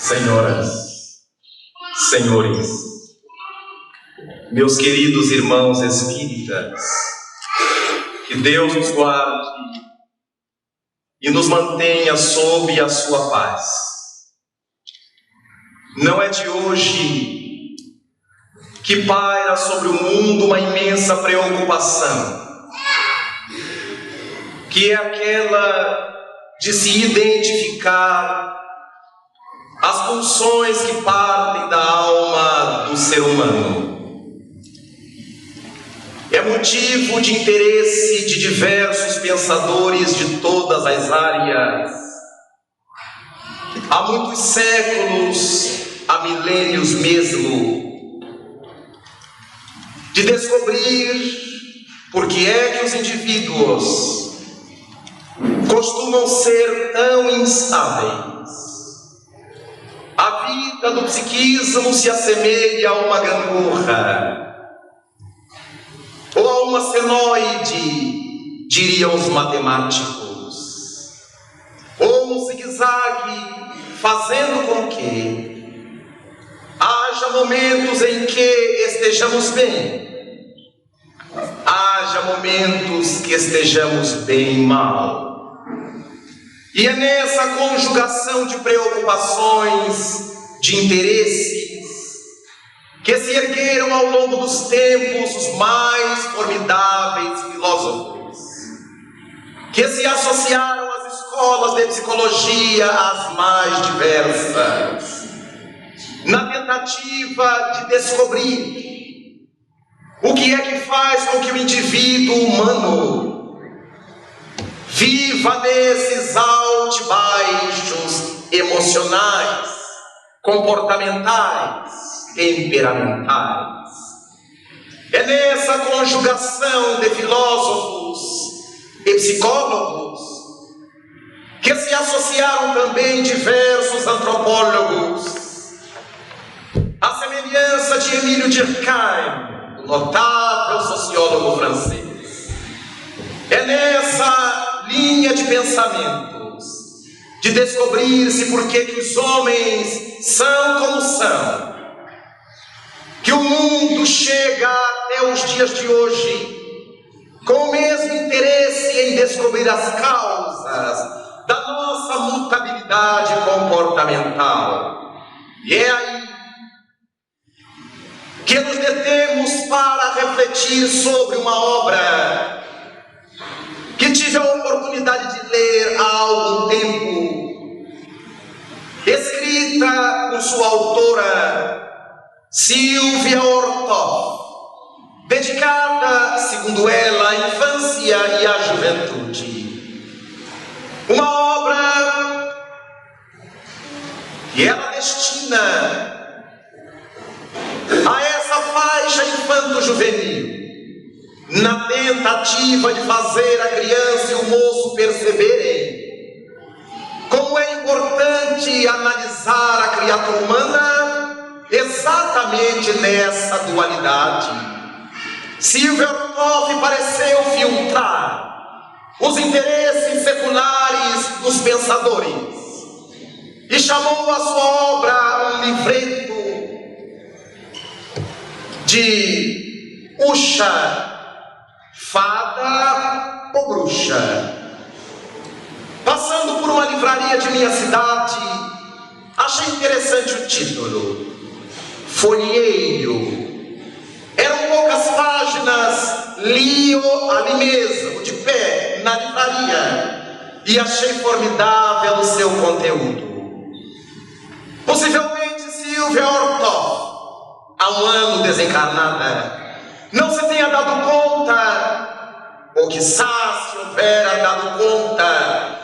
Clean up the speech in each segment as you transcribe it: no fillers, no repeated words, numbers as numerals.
Senhoras, senhores, meus queridos irmãos espíritas, que Deus nos guarde e nos mantenha sob a sua paz. Não é de hoje que paira sobre o mundo uma imensa preocupação, que é aquela de se identificar as pulsões que partem da alma do ser humano. É motivo de interesse de diversos pensadores de todas as áreas. Há muitos séculos, há milênios mesmo, de descobrir por que é que os indivíduos costumam ser tão instáveis. A vida do psiquismo se assemelha a uma gangorra ou a uma senoide, diriam os matemáticos, ou um zigue-zague, fazendo com que haja momentos em que estejamos bem, haja momentos que estejamos bem mal. E é nessa conjugação de preocupações, de interesses, que se ergueram ao longo dos tempos os mais formidáveis filósofos, que se associaram às escolas de psicologia as mais diversas, na tentativa de descobrir o que é que faz com que o indivíduo humano viva nesses altibaixos emocionais, comportamentais, temperamentais. É nessa conjugação de filósofos e psicólogos que se associaram também diversos antropólogos, à semelhança de Émile Durkheim, o notável sociólogo francês. É nessa linha de pensamentos, de descobrir-se por que os homens são como são, que o mundo chega até os dias de hoje com o mesmo interesse em descobrir as causas da nossa mutabilidade comportamental. E é aí que nos detemos para refletir sobre uma obra que tive a oportunidade de ler há algum tempo, escrita por sua autora, Sylvia Orthoff, dedicada, segundo ela, à infância e à juventude. Uma obra que ela destina a essa faixa infanto-juvenil, na tentativa de fazer a criança e o moço perceberem como é importante analisar a criatura humana exatamente nessa dualidade. Sylvia Orthoff pareceu filtrar os interesses seculares dos pensadores e chamou a sua obra um livreto de Usha, fada ou bruxa. Passando por uma livraria de minha cidade, achei interessante o título. Folheio. Eram poucas páginas, li-o ali mesmo, de pé, na livraria, e achei formidável o seu conteúdo. Possivelmente Sylvia Orthoff, há um ano desencarnada, não se tenha dado conta, ou quiçá se houvera dado conta,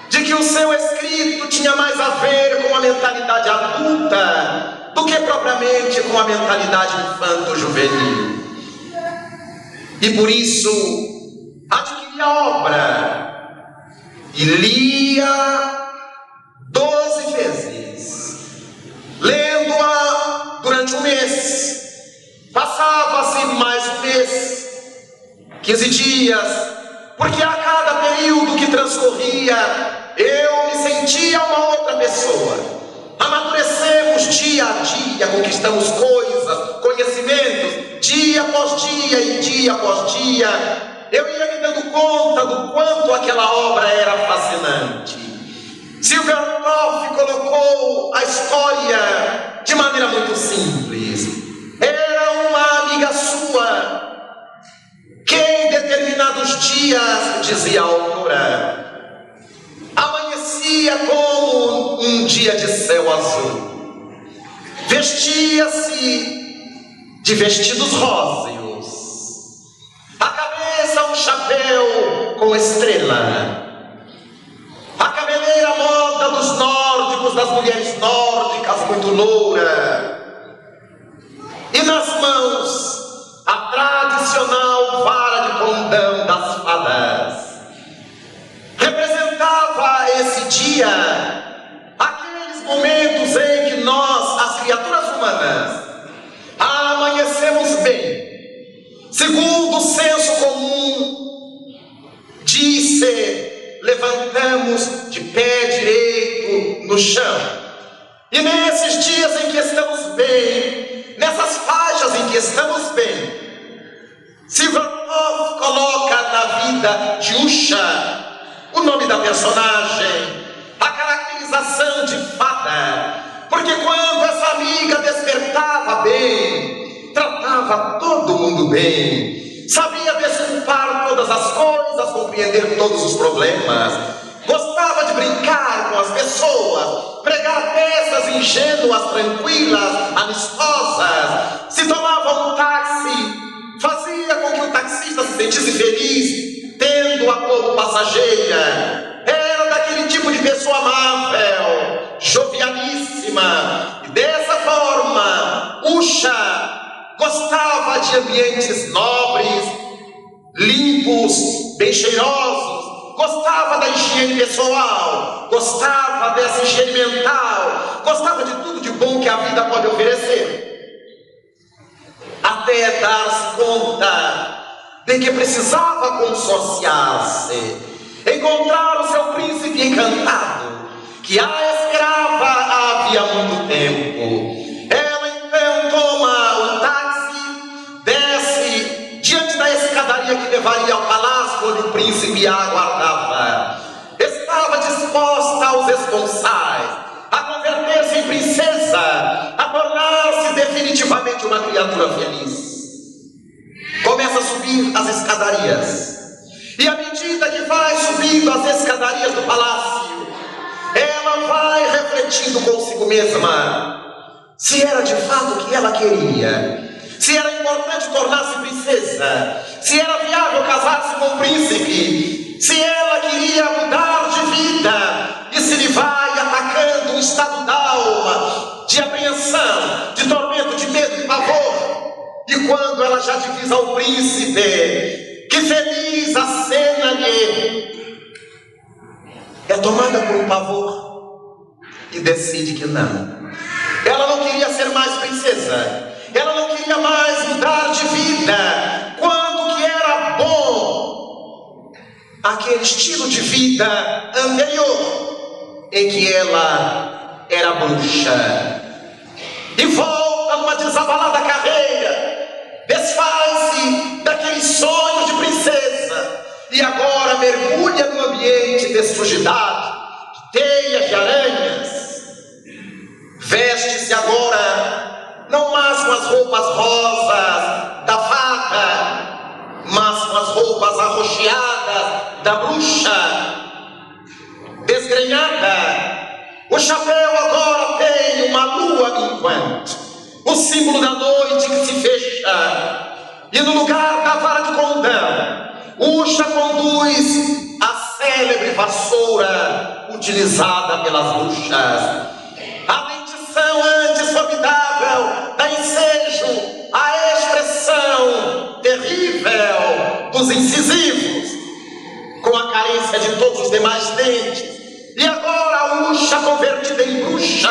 de que o seu escrito tinha mais a ver com a mentalidade adulta do que propriamente com a mentalidade infanto-juvenil. E por isso adquiri a obra e lia 12 vezes, lendo-a durante um mês. Passava-se mais um mês, 15 dias, porque a cada período que transcorria, eu me sentia uma outra pessoa, amadurecendo dia a dia conquistamos coisas, conhecimentos, dia após dia e dia após dia, eu ia me dando conta do quanto aquela obra era fascinante. Silverhoff colocou a história de maneira muito simples. Era uma amiga sua que em determinados dias, dizia a autora, amanhecia como um dia de céu azul. Vestia-se de vestidos róseos, a cabeça um chapéu com estrela, a cabeleira moda dos nórdicos, das mulheres nórdicas, muito loura, e nas mãos a tradicional vara de condão das fadas. Representava esse dia aqueles momentos em que nós, as criaturas humanas, amanhecemos bem. Segundo o senso comum, disse, levantamos de pé direito no chão. E nesses dias em que estamos bem, nessas faixas em que estamos bem, Silverhoff coloca na vida de Usha o nome da personagem, a caracterização de fada, porque quando essa amiga despertava bem, tratava todo mundo bem, sabia desculpar todas as coisas, compreender todos os problemas, gostava de brincar com as pessoas, pregar peças ingênuas, tranquilas, amistosas, se tomava um táxi, fazia com que o taxista se sentisse feliz, tendo-a como passageira. Era daquele tipo de pessoa amável, jovialíssima, e dessa forma, Usha gostava de ambientes nobres, limpos, bem cheirosos, gostava da higiene pessoal, gostava dessa higiene mental, gostava de tudo de bom que a vida pode oferecer. Até dar-se conta de que precisava consorciar-se, encontrar o seu príncipe encantado, que a escrava havia muito tempo. Ela então toma o táxi, desce diante da escadaria que levaria ao palácio onde o príncipe a aguardava. Estava disposta aos esponsais, a converter-se em princesa, a tornar-se definitivamente uma criatura feliz. Começa a subir as escadarias, e à medida que vai subindo as escadarias do palácio, ela vai refletindo consigo mesma se era de fato o que ela queria, se era importante tornar-se princesa, se era viável casar-se com o príncipe, se ela queria mudar de vida, e se lhe vai atacando um estado d'alma, de apreensão, de tormento, de medo, de pavor. E quando ela já divisa ao príncipe, que feliz a cena-lhe, é tomada por um pavor e decide que não. Ela não queria ser mais princesa, ela não queria mais mudar de vida, quando que era bom aquele estilo de vida anterior, em que ela era bruxa. E volta numa desabalada carreira, desfaz-se daqueles sonhos de princesa, e agora mergulha no ambiente de sujidade, de teias de aranhas. Veste-se agora, não mais com as roupas rosas da fada, mas com as roupas arroxeadas da bruxa, desgrenhada. O chapéu agora tem uma lua minguante, o símbolo da noite que se fecha, e no lugar da vara de condão, Usha conduz a célebre vassoura utilizada pelas bruxas. A dentição antes formidável dá ensejo à expressão terrível dos incisivos, com a carência de todos os demais dentes. E agora a Usha, convertida em bruxa,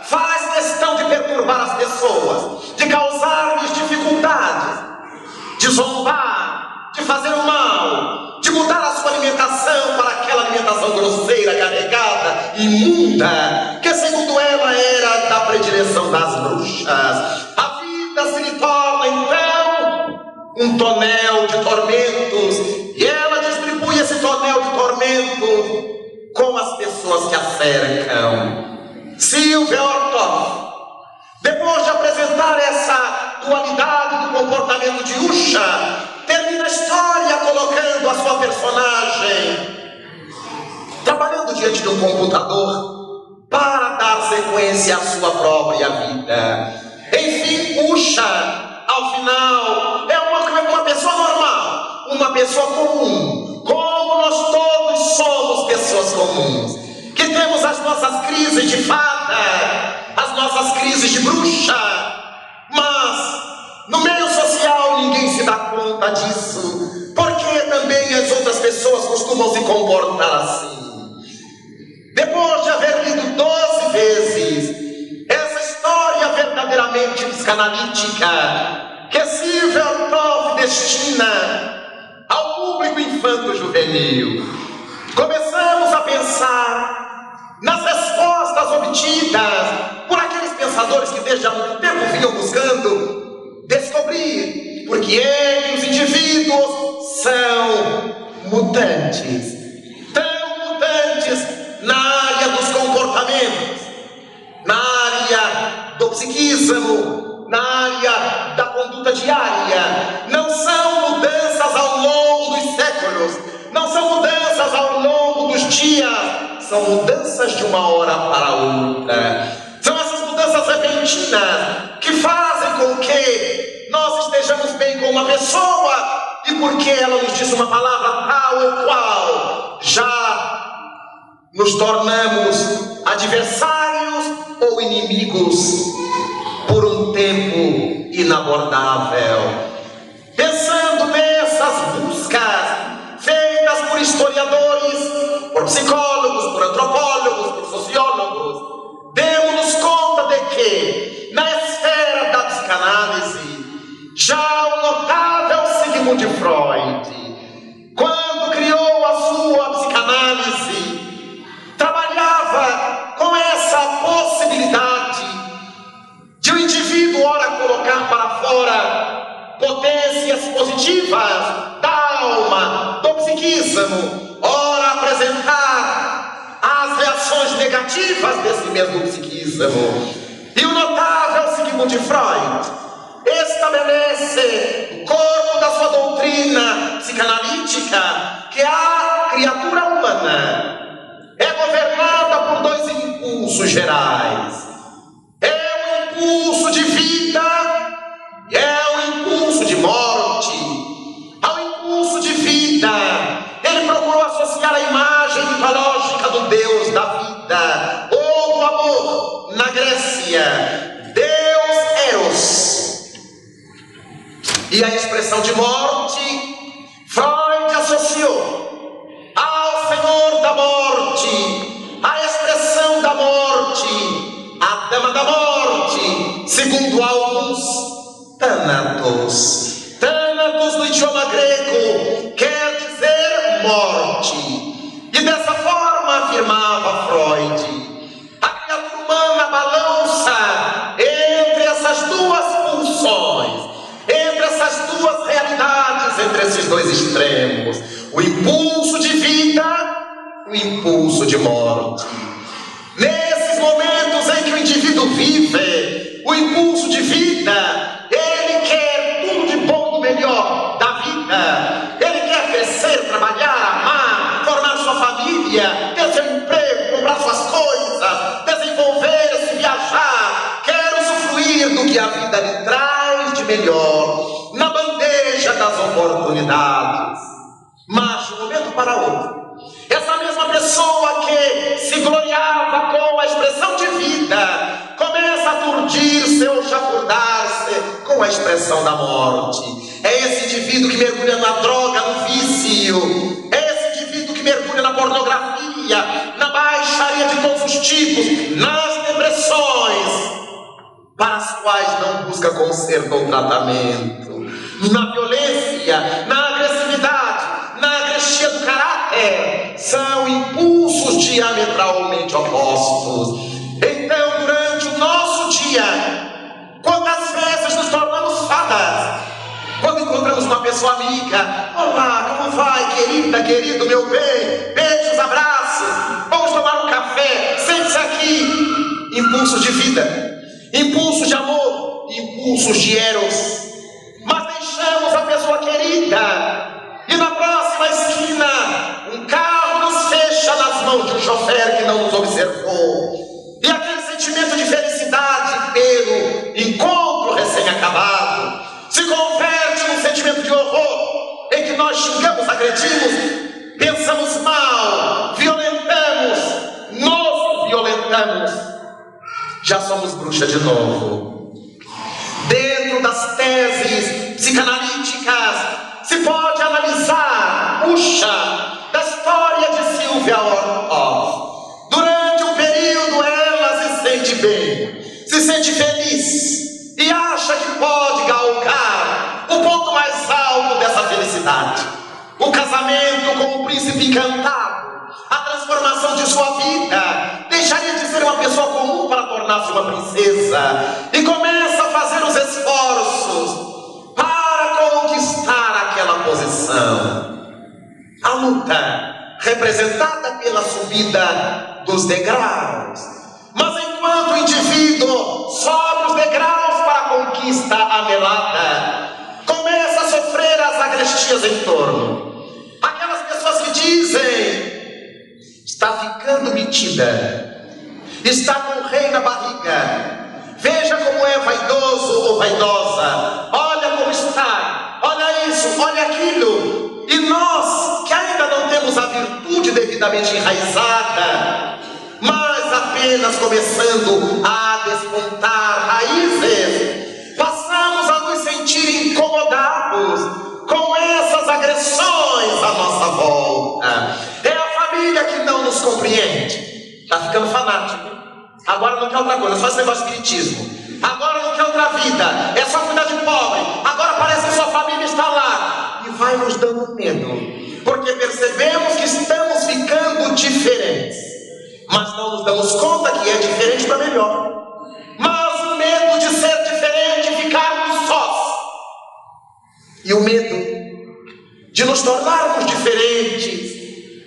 faz questão de perturbar as pessoas, de causar-lhes dificuldades, de zombar, de fazer o mal, de mudar a sua alimentação para aquela alimentação grosseira, carregada, imunda, que segundo ela era da predileção das bruxas. A vida se lhe torna, então, um tonel de tormentos, e ela distribui esse tonel de tormentos com as pessoas que a cercam. Silvia Ortov, depois de apresentar essa dualidade do comportamento de Usha, termina a história colocando a sua personagem trabalhando diante de um computador para dar sequência à sua própria vida. Enfim, Usha, ao final, é uma pessoa normal, uma pessoa comum, como nós todos somos pessoas comuns, que temos as nossas crises de fada, as nossas crises de bruxa, mas no meio social ninguém se dá conta disso, porque também as outras pessoas costumam se comportar assim. Depois de haver lido 12 vezes essa história verdadeiramente psicanalítica que Silvia Ortov destina ao público infanto-juvenil, começamos a pensar nas respostas obtidas por aqueles pensadores que desde há muito tempo vinham buscando descobrir porque eles, os indivíduos, são mutantes, tão mutantes na área dos comportamentos, na área do psiquismo, na área da conduta diária. Não são mudanças ao longo dos séculos, não são mudanças ao longo dos dias, são mudanças de uma hora para outra. São essas mudanças repentinas que fazem com que nós estejamos bem com uma pessoa e porque ela nos diz uma palavra tal ou qual, já nos tornamos adversários ou inimigos por um tempo inabordável. Pensando nessas buscas feitas por historiadores, por psicólogos, por antropólogos, por sociólogos, demos-nos conta de que na esfera da psicanálise já o notável Sigmund Freud, quando criou a sua psicanálise, trabalhava com essa possibilidade de o indivíduo ora colocar para fora potências positivas da alma, do psiquismo, ora apresentar as reações negativas desse mesmo psiquismo. E o notável Sigmund Freud estabelece no corpo da sua doutrina psicanalítica que a criatura humana é governada por dois impulsos gerais. É o impulso de vida e é o impulso de morte. Ao impulso de vida, ele procurou associar a imagem mitológica do Deus da vida ou do amor na Grécia, Deus Eros. E a expressão de morte, Freud associou ao Senhor da morte, a expressão da morte, a dama da morte, segundo alguns, Thanatos. Thanatos no idioma grego quer dizer morte. E dessa forma afirmava Freud, a criatura humana balança entre essas duas pulsões, entre essas duas realidades, entre esses dois extremos, o impulso de vida, o impulso de morte. Nesses momentos em que o indivíduo vive o impulso de vida, ele quer tudo de bom e do melhor da vida. Ele quer crescer, trabalhar, amar, formar sua família, ter seu emprego, comprar suas coisas, desenvolver-se, viajar. Quer usufruir do que a vida lhe traz de melhor na bandeja das oportunidades. Mas de um momento para outro, essa mesma pessoa que se gloriava com a expressão de vida começa a aturdir-se ou chafurdar-se com a expressão da morte. É esse indivíduo que mergulha na droga, no vício. É esse indivíduo que mergulha na pornografia, na baixaria de todos os tipos, nas depressões, para as quais não busca conserto ou tratamento, na violência, na agressividade, na agrestia do caráter. São impulsos diametralmente opostos. Então, durante o nosso pessoa amiga. Olá, como vai, querida, querido, meu bem? Beijos, abraços. Vamos tomar um café. Sente-se aqui. Impulsos de vida, impulsos de amor, impulsos de eros. Mas deixamos a pessoa querida e na próxima esquina um carro nos fecha nas mãos de um chofer que não nos observou. E aquele sentimento de felicidade pelo encontro recém-acabado se converte num sentimento de horror, em que nós xingamos, agredimos, pensamos mal, violentamos, nos violentamos. Já somos bruxa de novo. Dentro das teses psicanalíticas se pode analisar, puxa, da história de Sylvia Orloff. Durante um período ela se sente bem, se sente feliz e acha que pode galgar o ponto mais alto dessa felicidade. O casamento com o príncipe encantado, a transformação de sua vida, deixaria de ser uma pessoa comum para tornar-se uma princesa e começa a fazer os esforços para conquistar aquela posição. A luta representada pela subida dos degraus. Mas enquanto o indivíduo sobe os degraus para a conquista anelada, começa a sofrer as agrestias em torno. Aquelas pessoas que dizem: está ficando metida, está com o rei na barriga, veja como é vaidoso ou vaidosa, olha como está, olha isso, olha aquilo. E nós, que ainda não temos a virtude devidamente enraizada, mas apenas começando a despontar raízes, passamos a nos sentir incomodados com essas agressões à nossa volta. É a família que não nos compreende. Está ficando fanático. Agora não quer outra coisa, só esse negócio de espiritismo. Agora não quer outra vida, é só cuidar de pobre. Agora parece que sua família está lá. E vai nos dando medo, porque percebemos que estamos ficando diferentes, mas não nos damos conta que é diferente para melhor. Mas o medo de ser diferente, ficarmos sós, e o medo de nos tornarmos diferentes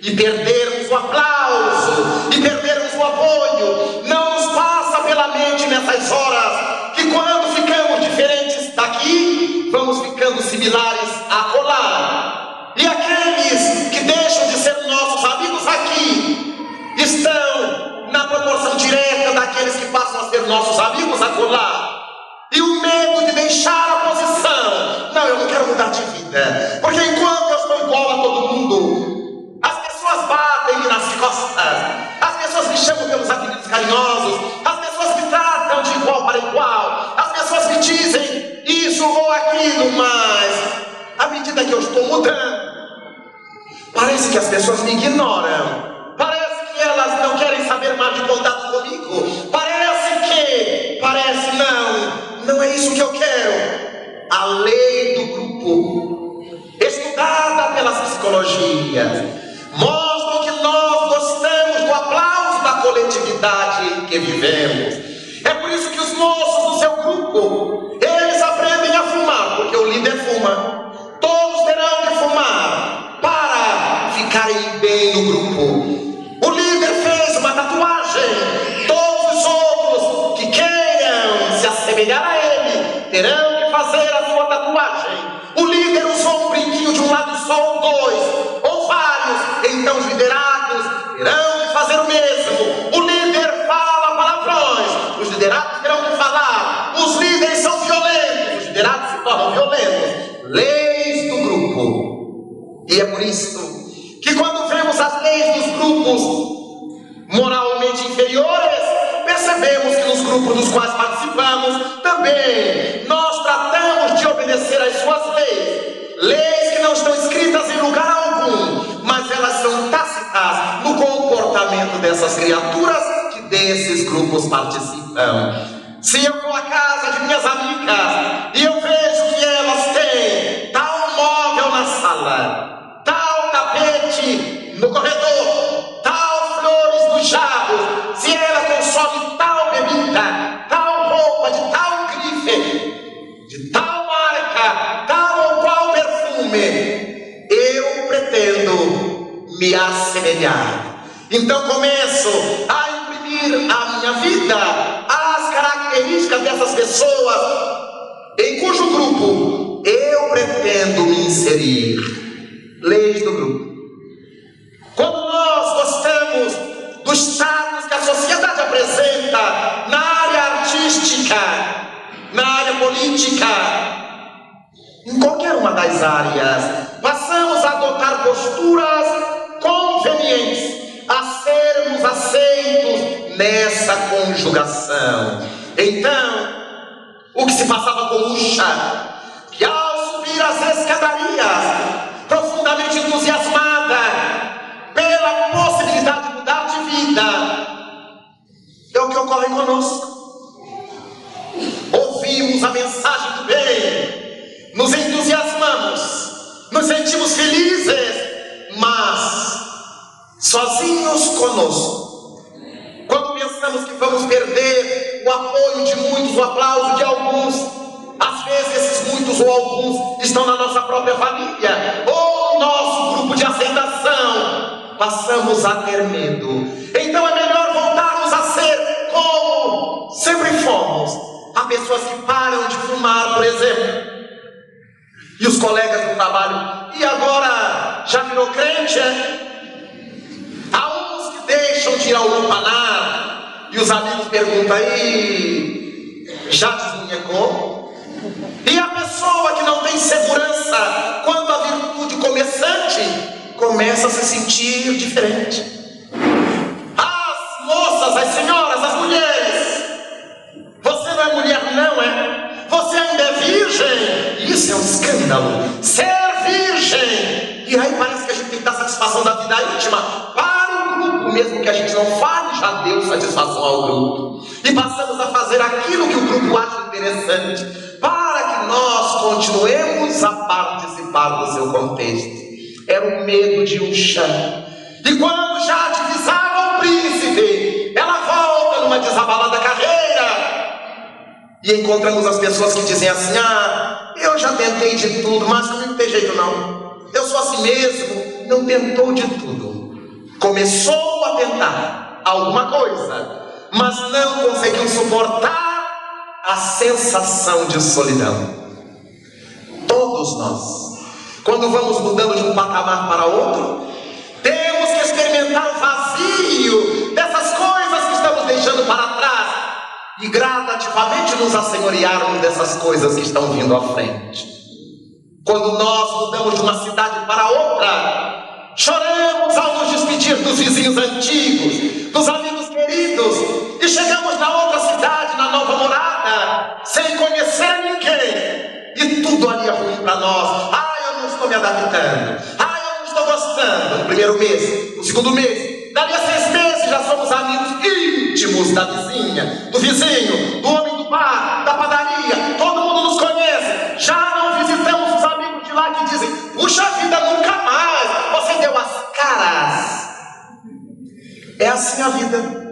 e perdermos o aplauso, e perdermos o apoio, não nos passa pela mente nessas horas, que quando ficamos diferentes daqui, vamos ficando similares a colar. E aqueles que deixam de ser nossos amigos aqui, estão na proporção direta daqueles que passam a ser nossos amigos a colar. E o medo de deixar a posição. Não, eu não quero mudar de vida, porque enquanto eu estou igual a todo mundo, as pessoas batem-me nas costas, as pessoas me chamam pelos apelidos carinhosos, as pessoas me tratam de igual para igual, as pessoas me dizem isso ou aquilo, mas à medida que eu estou mudando, parece que as pessoas me ignoram. Parece que elas não querem saber mais de contato comigo. Parece não é isso que eu quero. A lei do grupo, estudada pelas psicologias, mostra que nós gostamos do aplauso da coletividade em que vivemos. É por isso que os moços do seu grupo, eles aprendem a fumar, porque o líder fuma. Todos terão que fumar para ficarem bem no grupo. O líder fez uma tatuagem. Todos os outros que queiram se assemelhar a ele terão que fazer a sua tatuagem. O líder usou um brinquinho de um lado só ou dois, ou vários. Então os liderados terão que fazer o mesmo. O líder fala palavrões, os liderados terão que falar. Os líderes são violentos, os liderados se tornam violentos. Leis do grupo. E é por isso que quando vemos as leis dos grupos moralmente inferiores, percebemos que nos grupos dos quais participamos também nós tratamos de obedecer às suas leis que não estão escritas em lugar algum, mas elas são tácitas no comportamento dessas criaturas que desses grupos participam. Se eu vou à casa de minhas amigas e eu vejo que elas têm tal móvel na sala, tal tapete no corredor, tal flores no jarro, se ela consome tal bebida, tal roupa de tal grife, de tal marca, tal ou qual perfume, me assemelhar. Então começo a imprimir à minha vida as características dessas pessoas em cujo grupo eu pretendo me inserir. Leis do grupo. Quando nós gostamos dos status que a sociedade apresenta na área artística, na área política, em qualquer uma das áreas, passamos a adotar posturas convenientes a sermos aceitos nessa conjugação. Então, o que se passava com Usha, que ao subir as escadarias, profundamente entusiasmada pela possibilidade de mudar de vida, é o que ocorre conosco. Ouvimos a mensagem do bem, nos entusiasmamos, nos sentimos felizes, mas sozinhos conosco. Quando pensamos que vamos perder o apoio de muitos, o aplauso de alguns, às vezes esses muitos ou alguns estão na nossa própria família ou no nosso grupo de aceitação, passamos a ter medo. Então é melhor voltarmos a ser como sempre fomos. Há pessoas que param de fumar, por exemplo, e os colegas do trabalho, e agora já virou crente, Há uns que deixam de ir ao lupanar, e os amigos perguntam aí, já desmunhecou? E a pessoa que não tem segurança quanto à virtude começante, começa a se sentir diferente. As moças, as senhoras, as mulheres, você não é mulher não, é? Você ainda é virgem? Isso é um escândalo. Ser virgem! E aí parece que a gente tem que dar satisfação da vida íntima para o grupo, mesmo que a gente não fale, já deu satisfação ao grupo. E passamos a fazer aquilo que o grupo acha interessante, para que nós continuemos a participar do seu contexto. Era o medo de Usha. E quando já divisava o príncipe, ela volta numa desabalada carreira. E encontramos as pessoas que dizem assim: eu já tentei de tudo, mas comigo não tem jeito não. Eu sou assim mesmo. Não tentou de tudo. Começou a tentar alguma coisa, mas não conseguiu suportar a sensação de solidão. Todos nós, quando vamos mudando de um patamar para outro, temos que experimentar o vazio dessas coisas que estamos deixando para trás e gradativamente nos assenhorearmos dessas coisas que estão vindo à frente. Quando nós mudamos de uma cidade para outra, choramos ao nos despedir dos vizinhos antigos, dos amigos queridos, e chegamos na outra cidade, na nova morada, sem conhecer ninguém, e tudo ali é ruim para nós. Eu não estou me adaptando, eu não estou gostando. No primeiro mês, no segundo mês, dali a 6 meses já somos amigos íntimos da vizinha, do vizinho, do homem do bar, da padaria, todo mundo nos conhece. Já não visitamos os amigos de lá que dizem: puxa vida, nunca mais, você deu as caras. É assim a vida.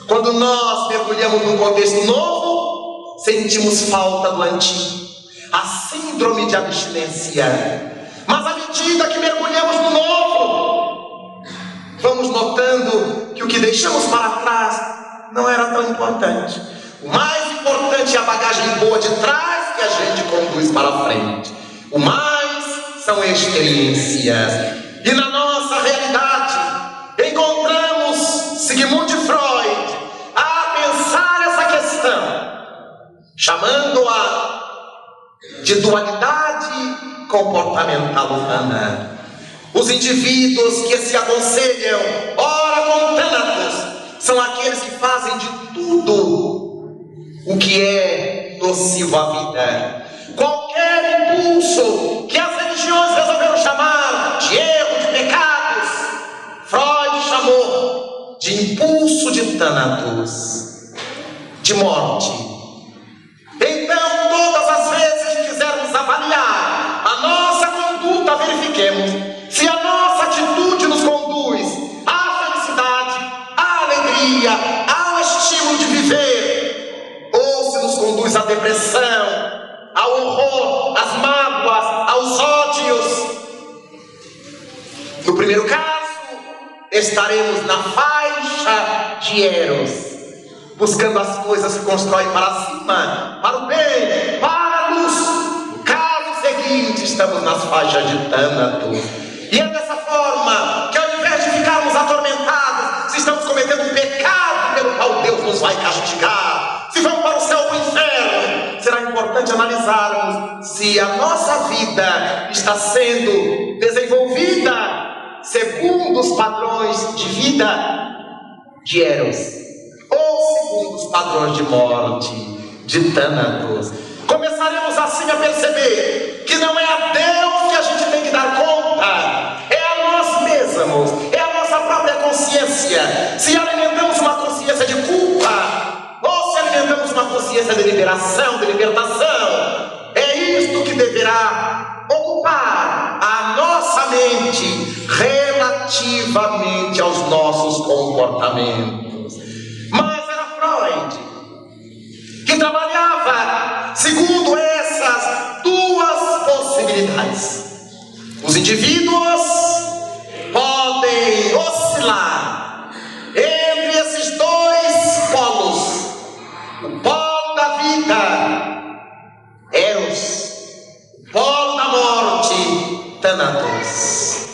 Quando nós mergulhamos num contexto novo, sentimos falta do antigo, a síndrome de abstinência. Mas à medida que mergulhamos no novo, vamos notando que o que deixamos para trás não era tão importante. O mais importante é a bagagem boa de trás que a gente conduz para frente. O mais são experiências. E na nossa realidade encontramos Sigmund Freud a pensar essa questão, chamando-a de dualidade comportamental humana. Os indivíduos que se aconselham, ora com Thanatos, são aqueles que fazem de tudo o que é nocivo à vida. Qualquer impulso que as religiões resolveram chamar de erro, de pecados, Freud chamou de impulso de Thanatos, de morte. Então, todas as vezes que quisermos avaliar a nossa conduta, verifiquemos se a nossa atitude nos conduz à felicidade, à alegria, ao estímulo de viver, ou se nos conduz à depressão, ao horror, às mágoas, aos ódios. No primeiro caso, estaremos na faixa de Eros, buscando as coisas que constroem para cima, para o bem, para a luz. No caso seguinte, estamos nas faixas de Tânatos. E é dessa forma que, ao invés de ficarmos atormentados, se estamos cometendo um pecado pelo qual Deus nos vai castigar, se vamos para o céu ou para o inferno, será importante analisarmos se a nossa vida está sendo desenvolvida segundo os padrões de vida de Eros, ou segundo os padrões de morte de Tânatos. Começaremos assim a perceber que não é a Deus que a gente tem que dar conta, é a nós mesmos, é a nossa própria consciência. Se alimentamos uma consciência de culpa, ou se alimentamos uma consciência de liberação, de libertação, é isto que deverá ocupar a nossa mente relativamente aos nossos comportamentos. Mas era Freud que trabalhava segundo essas duas possibilidades. Os indivíduos podem oscilar entre esses dois polos: o polo da vida, Eros, o polo da morte, Thanatos.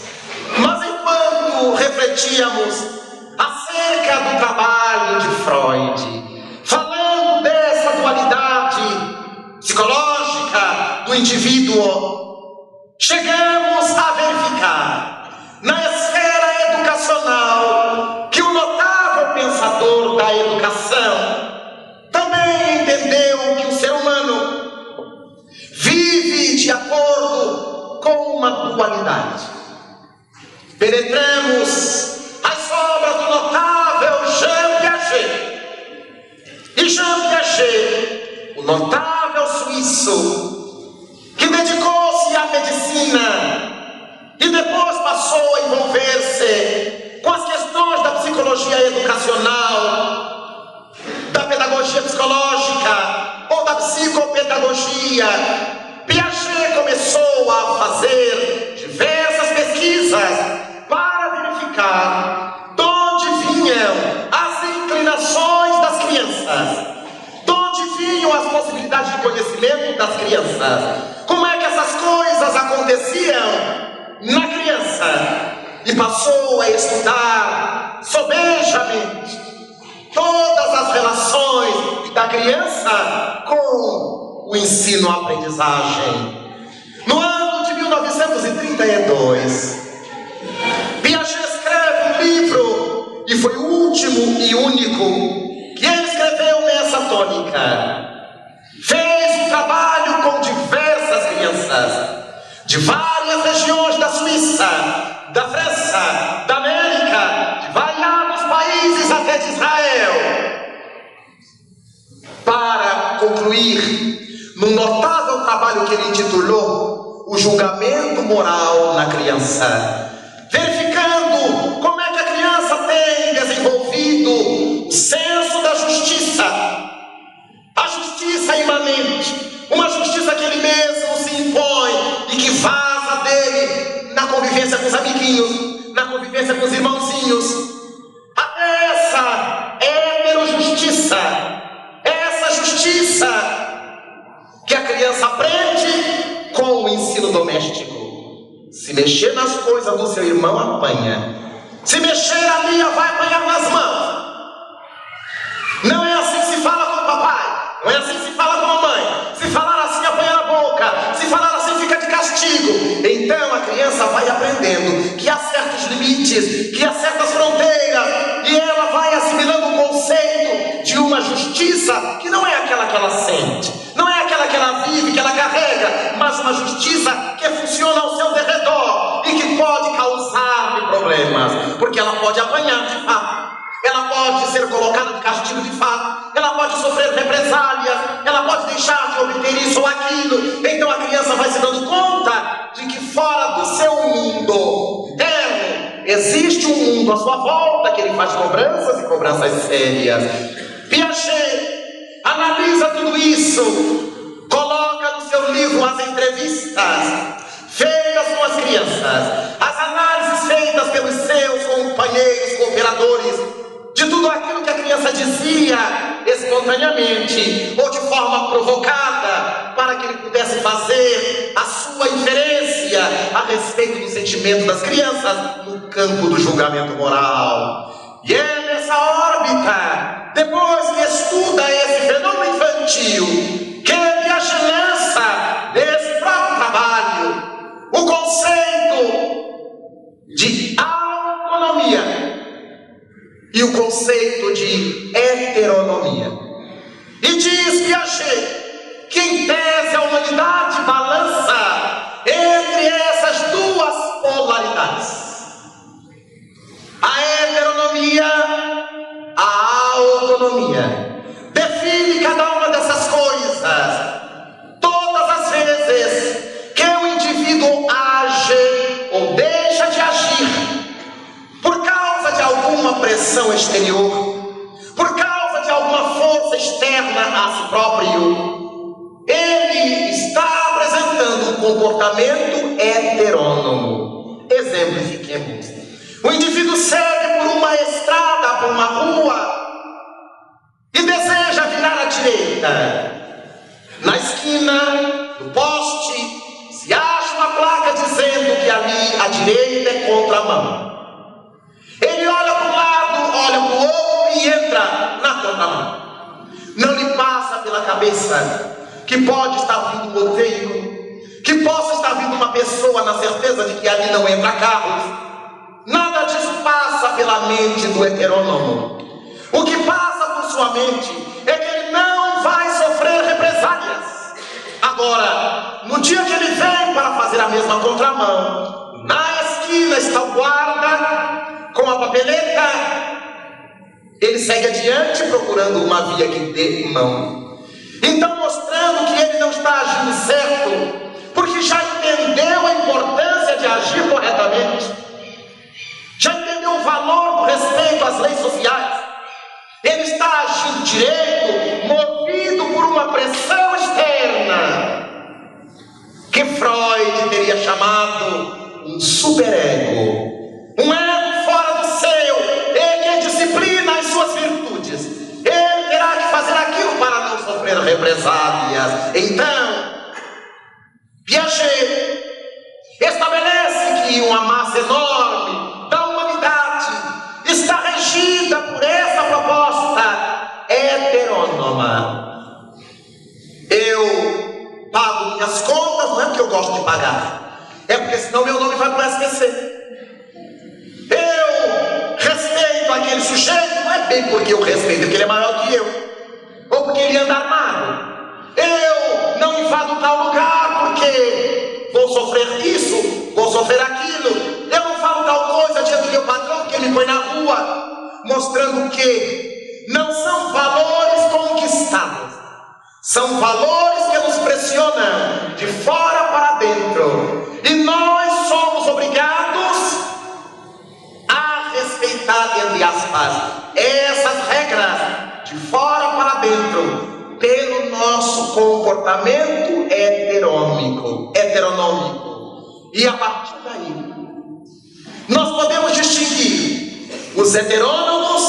Mas enquanto refletíamos acerca do trabalho de Freud, falando dessa dualidade psicológica do indivíduo, chegamos a verificar na esfera educacional que o notável pensador da educação também entendeu que o ser humano vive de acordo com uma dualidade. Penetramos as obras do notável Jean Piaget. E Jean Piaget, o notável suíço, que dedicou-se à medicina e depois passou a envolver-se com as questões da psicologia educacional, da pedagogia psicológica ou da psicopedagogia, Piaget começou a fazer diversas pesquisas para verificar de onde vinham as inclinações das crianças, de onde vinham as possibilidades de conhecimento das crianças, como é que essas coisas aconteciam na criança, e passou a estudar sobejamente todas as relações da criança com o ensino-aprendizagem. No ano de 1932, Piaget escreve um livro, e foi o último e único que ele escreveu nessa tônica. Fez um trabalho com diversas crianças de várias regiões da Suíça, da França, da América, de variados países até de Israel, para concluir num notável trabalho que ele intitulou O Julgamento Moral na Criança, verificando como é que a criança tem desenvolvido o senso da justiça, a justiça imanente, uma justiça que ele mesmo se impõe e que vaza dele na convivência com os amiguinhos, na convivência com os irmãozinhos. Essa heterojustiça, essa justiça que a criança aprende com o ensino doméstico. Se mexer nas coisas do seu irmão, apanha. Se mexer a minha, vai apanhar nas mãos. Não é assim que se fala com o papai, não é assim que se fala com a mamãe. Se falar assim, apanha na boca. Se falar assim, fica de castigo. Então a criança vai aprendendo que há certos limites, que há certas fronteiras, e ela vai assimilando o conceito de uma justiça que não é aquela que ela sente, não é aquela que ela vive, que ela carrega, mas uma justiça que funciona ao seu derredor e que pode causar-lhe problemas, porque ela pode apanhar de fato, ela pode ser colocada de castigo de fato, ela pode sofrer represálias, ela pode deixar de obter isso ou aquilo. Então a criança vai se dando conta de que fora do seu mundo interno existe um mundo à sua volta que ele faz cobranças e cobranças sérias. Piaget analisa tudo isso, coloca no seu livro as entrevistas feitas com as crianças, as análises feitas pelos seus companheiros espontaneamente ou de forma provocada, para que ele pudesse fazer a sua inferência a respeito do sentimento das crianças no campo do julgamento moral. E é nessa órbita, depois que estuda esse fenômeno infantil, que ele lança nesse próprio trabalho o conceito de autonomia e o conceito de heteronomia. E diz Piaget que, em tese, a humanidade balança entre essas duas polaridades: a heteronomia, a autonomia. Define cada uma dessas coisas todas as vezes que o indivíduo age ou deixa de agir por causa de alguma pressão exterior, por causa de alguma força externa a si próprio, ele está apresentando um comportamento heterônomo. Exemplifiquemos. O indivíduo segue por uma estrada, por uma rua, e deseja virar à direita. Na esquina do poste se acha uma placa dizendo que ali à direita é contramão. Ele olha para um lado, olha para o outro e entra na contramão. Não lhe passa pela cabeça que pode estar vindo um roteiro, que possa estar vindo uma pessoa na certeza de que ali não entra carros. Nada disso passa pela mente do heterônomo. O que passa por sua mente é que ele não vai sofrer represálias. Agora, no dia que ele vem para fazer a mesma contramão, na esquina está o guarda com a papeleta. Ele segue adiante procurando uma via que dê mão. Então, mostrando que ele não está agindo certo, porque já entendeu a importância de agir corretamente, já entendeu o valor do respeito às leis sociais. Ele está agindo direito, movido por uma pressão externa, que Freud teria chamado um superego, um ego fora do seu, ele que disciplina as suas virtudes. Ele terá que fazer aquilo para não sofrer represálias. Então, Piaget estabelece que uma massa enorme da humanidade está regida por essa proposta heterônoma. Eu pago minhas contas, não é porque eu gosto de pagar, é porque senão meu nome vai para o SPC. Eu respeito aquele sujeito, não é bem porque eu respeito, porque ele é maior que eu, ou porque ele anda armado. Eu não invado tal lugar porque vou sofrer isso, vou sofrer aquilo. Eu não falo tal coisa diante do meu patrão porque ele me põe na rua, mostrando que não são valores conquistados, são valores que nos pressionam de fora para dentro, e nós somos obrigados a respeitar, entre aspas, essas regras de fora para dentro, pelo nosso comportamento heteronômico. E a partir daí, nós podemos distinguir os heterônomos,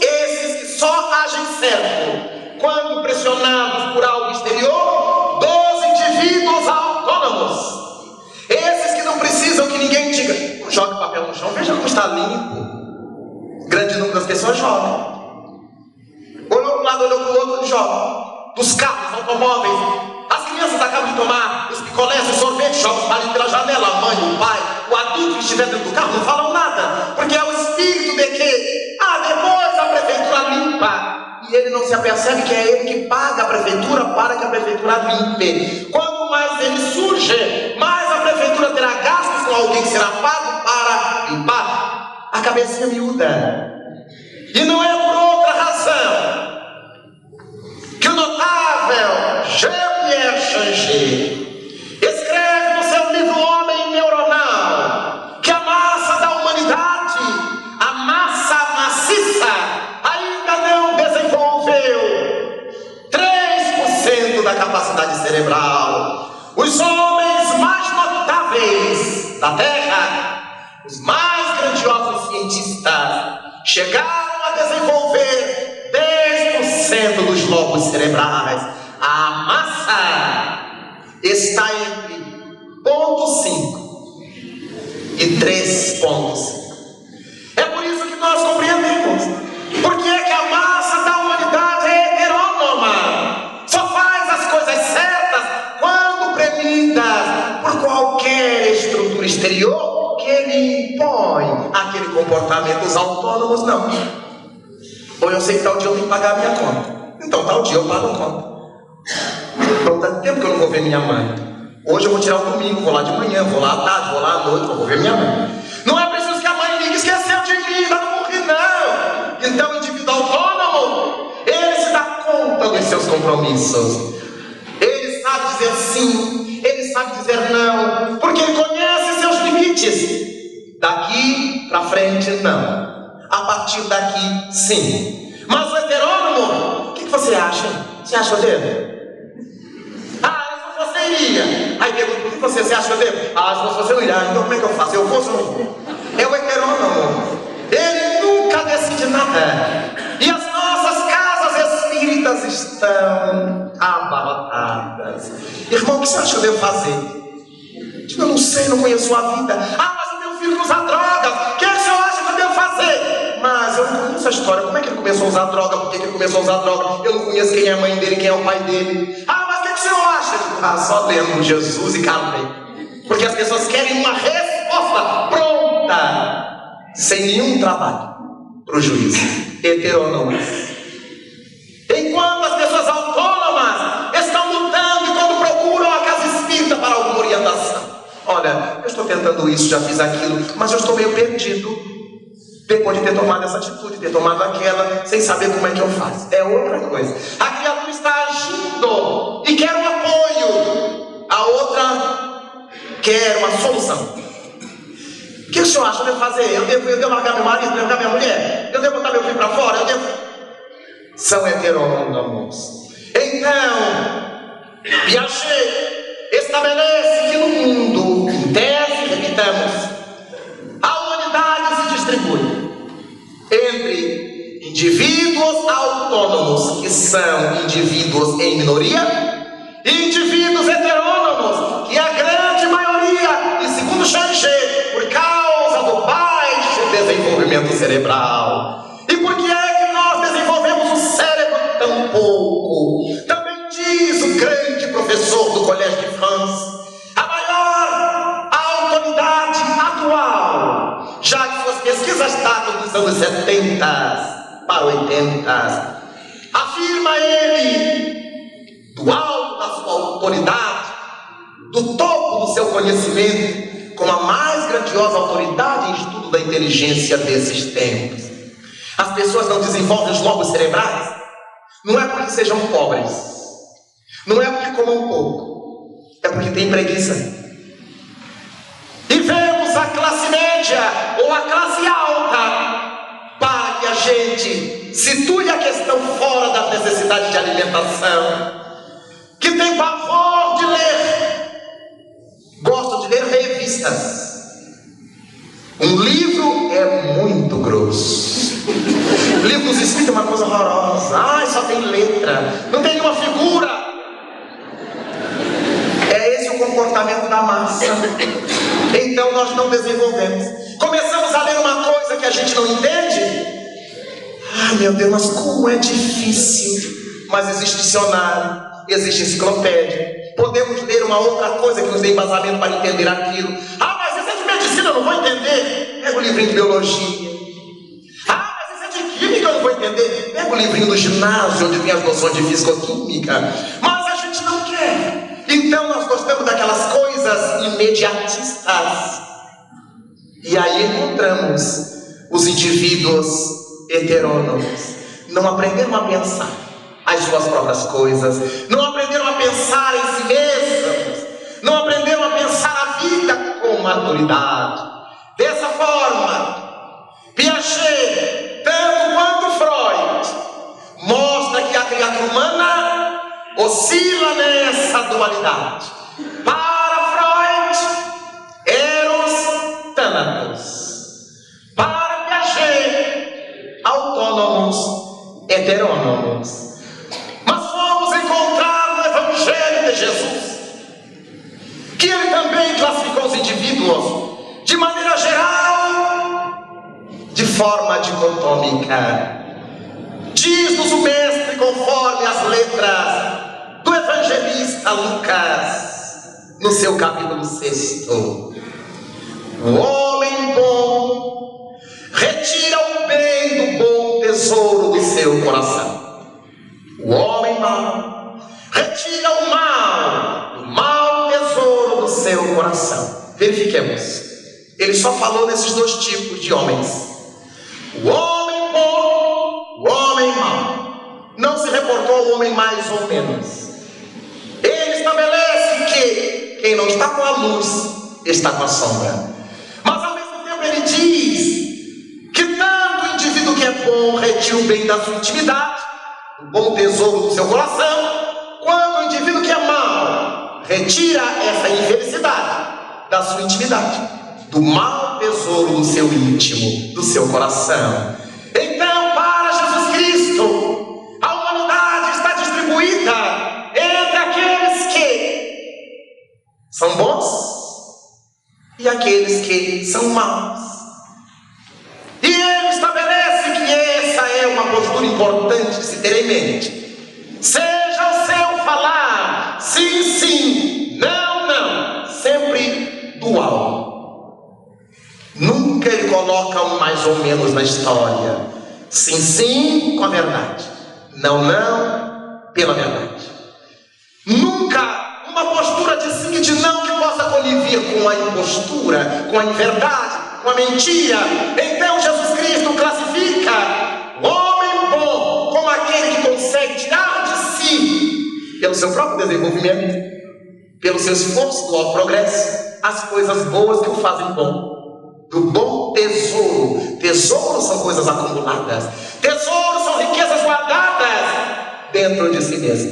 esses que só agem certo quando pressionados por algo exterior, dos indivíduos autônomos, esses que não precisam que ninguém diga: não jogue papel no chão, veja como está limpo. Grande número das pessoas jogam. Olhou para um lado, olhou para o outro e joga. Dos carros, automóveis, as crianças acabam de tomar os picolés, os sorvetes, jogam os palitos pela janela. A mãe, o pai, o adulto que estiver dentro do carro não falam nada, porque é o espírito de que depois a prefeitura limpa, e ele não se apercebe que é ele que paga a prefeitura para que a prefeitura limpe. Quanto mais ele surge, mais a prefeitura terá gastos com alguém que será pago para limpar. A cabecinha miúda. E não é por outra razão que o notável Jean-Pierre Changé escreve no seu livro Homem Neuronal que a massa da humanidade, a massa maciça, ainda não desenvolveu 3% da capacidade cerebral. Os homens mais notáveis da Terra, os mais grandiosos cientistas, chegaram a desenvolver 10% 90% dos lobos cerebrais. A massa está entre 0,5 e 3,5. É por isso que nós compreendemos. Porque é que a massa da humanidade é heterônoma. Só faz as coisas certas quando premidas por qualquer estrutura exterior que ele impõe aquele comportamento. Os autônomos não. Ou eu sei que tal dia eu tenho que pagar a minha conta, então tal dia eu pago a conta. Então tanto tempo que eu não vou ver minha mãe. Hoje eu vou tirar o domingo, vou lá de manhã, vou lá à tarde, vou lá à noite, vou ver minha mãe. Não é preciso que a mãe ligue, esqueceu de mim, ainda não morri não. Então o indivíduo autônomo, ele se dá conta dos seus compromissos. Ele sabe dizer sim, ele sabe dizer não, porque ele conhece seus limites. Daqui para frente não. A partir daqui, sim. Mas o heterônomo, o que você acha? Você acha o dedo? Se você iria. Aí pergunta, por que você acha o dedo? Se você não iria, então como é que eu faço? Eu vou ou não vou? É o heterônomo. Ele nunca decide nada. E as nossas casas espíritas estão abarrotadas. Irmão, o que você acha que eu devo fazer? Eu não sei, não conheço a vida. Mas o meu filho usa drogas. O que você acha que eu devo fazer? Mas eu não conheço a história. Como é que ele começou a usar droga? Por que ele começou a usar droga? Eu não conheço quem é a mãe dele, quem é o pai dele. Mas o que você acha? Só lendo Jesus e calmei. Porque as pessoas querem uma resposta pronta, sem nenhum trabalho para o juízo. Heterônomas. Enquanto as pessoas autônomas estão lutando e quando procuram a casa espírita para alguma orientação. Olha, eu estou tentando isso, já fiz aquilo, mas eu estou meio perdido. Depois de ter tomado essa atitude, ter tomado aquela, sem saber como é que eu faço. É outra coisa. A criatura está agindo e quer um apoio. A outra quer uma solução. O que o senhor acha que eu devo fazer? Eu devo largar meu marido, devo largar minha mulher? Eu devo botar meu filho para fora? Eu devo... São heterônomos. Então, Piaget estabelece que no mundo, em tese, repitamos, a humanidade se distribui entre indivíduos autônomos, que são indivíduos em minoria, e indivíduos heterônomos, que é a grande maioria, e segundo Piaget, por causa do baixo desenvolvimento cerebral. E por que é que nós desenvolvemos o cérebro tão pouco? Também diz o grande professor do Collège de France, a maior autoridade atual, já que suas pesquisas datam dos anos 70 para 80, afirma ele, do alto da sua autoridade, do topo do seu conhecimento, como a mais grandiosa autoridade em estudo da inteligência desses tempos. As pessoas não desenvolvem os lobos cerebrais, não é porque sejam pobres, não é porque comam pouco, é porque têm preguiça. E vemos a classe média ou a classe alta, para que a gente situe a questão fora da necessidade de alimentação, que tem pavor de ler, gosto de ler revistas. Um livro é muito grosso. Livros escritos é uma coisa horrorosa. Só tem letra, não tem nenhuma figura. É esse o comportamento da massa. Então nós não desenvolvemos. Começamos a ler uma coisa que a gente não entende. Meu Deus, mas como é difícil. Mas existe dicionário, existe enciclopédia. Podemos ler uma outra coisa que nos dê embasamento para entender aquilo. Mas isso é de medicina, eu não vou entender. Pega o livrinho de biologia. Mas isso é de química, eu não vou entender. Pega o livrinho do ginásio, onde tem as noções de fisicoquímica. Mas a gente não quer. Então nós gostamos daquelas coisas imediatistas. E aí encontramos os indivíduos heterônomos. Não aprenderam a pensar as suas próprias coisas, não aprenderam a pensar em si mesmos, não aprenderam a pensar a vida com maturidade. Dessa forma, Piaget, tanto quanto Freud, mostra que a criatura humana oscila nessa dualidade. Para Freud, Eros, Thanatos. Para Piaget, autônomos, heterônomos. indivíduos, de maneira geral, de forma dicotômica. Diz-nos o Mestre, conforme as letras do evangelista Lucas, no seu capítulo 6. O homem bom retira o bem do bom tesouro do seu coração. O homem mau retira o mal do mau tesouro do seu coração. Verifiquemos. Ele só falou nesses dois tipos de homens: o homem bom, o homem mau. Não se reportou ao homem mais ou menos. Ele estabelece que quem não está com a luz está com a sombra. Mas ao mesmo tempo ele diz que tanto o indivíduo que é bom retira o bem da sua intimidade, o bom tesouro do seu coração, quanto o indivíduo que é mau retira essa infelicidade da sua intimidade, do mau tesouro do seu íntimo, do seu coração. Então, para Jesus Cristo, a humanidade está distribuída entre aqueles que são bons e aqueles que são maus. E ele estabelece que essa é uma postura importante de se ter em mente. Seja o seu falar sim, sim, não, não, sempre dual. Nunca ele coloca um mais ou menos na história. Sim, sim, com a verdade. Não, não, pela verdade. Nunca uma postura de sim e de não que possa conivir com a impostura, com a inverdade, com a mentira. Então Jesus Cristo classifica o homem bom como aquele que consegue tirar de si, pelo seu próprio desenvolvimento, pelo seu esforço do alto progresso, as coisas boas que o fazem bom. Do bom tesouro. Tesouros são coisas acumuladas. Tesouros são riquezas guardadas dentro de si mesmo.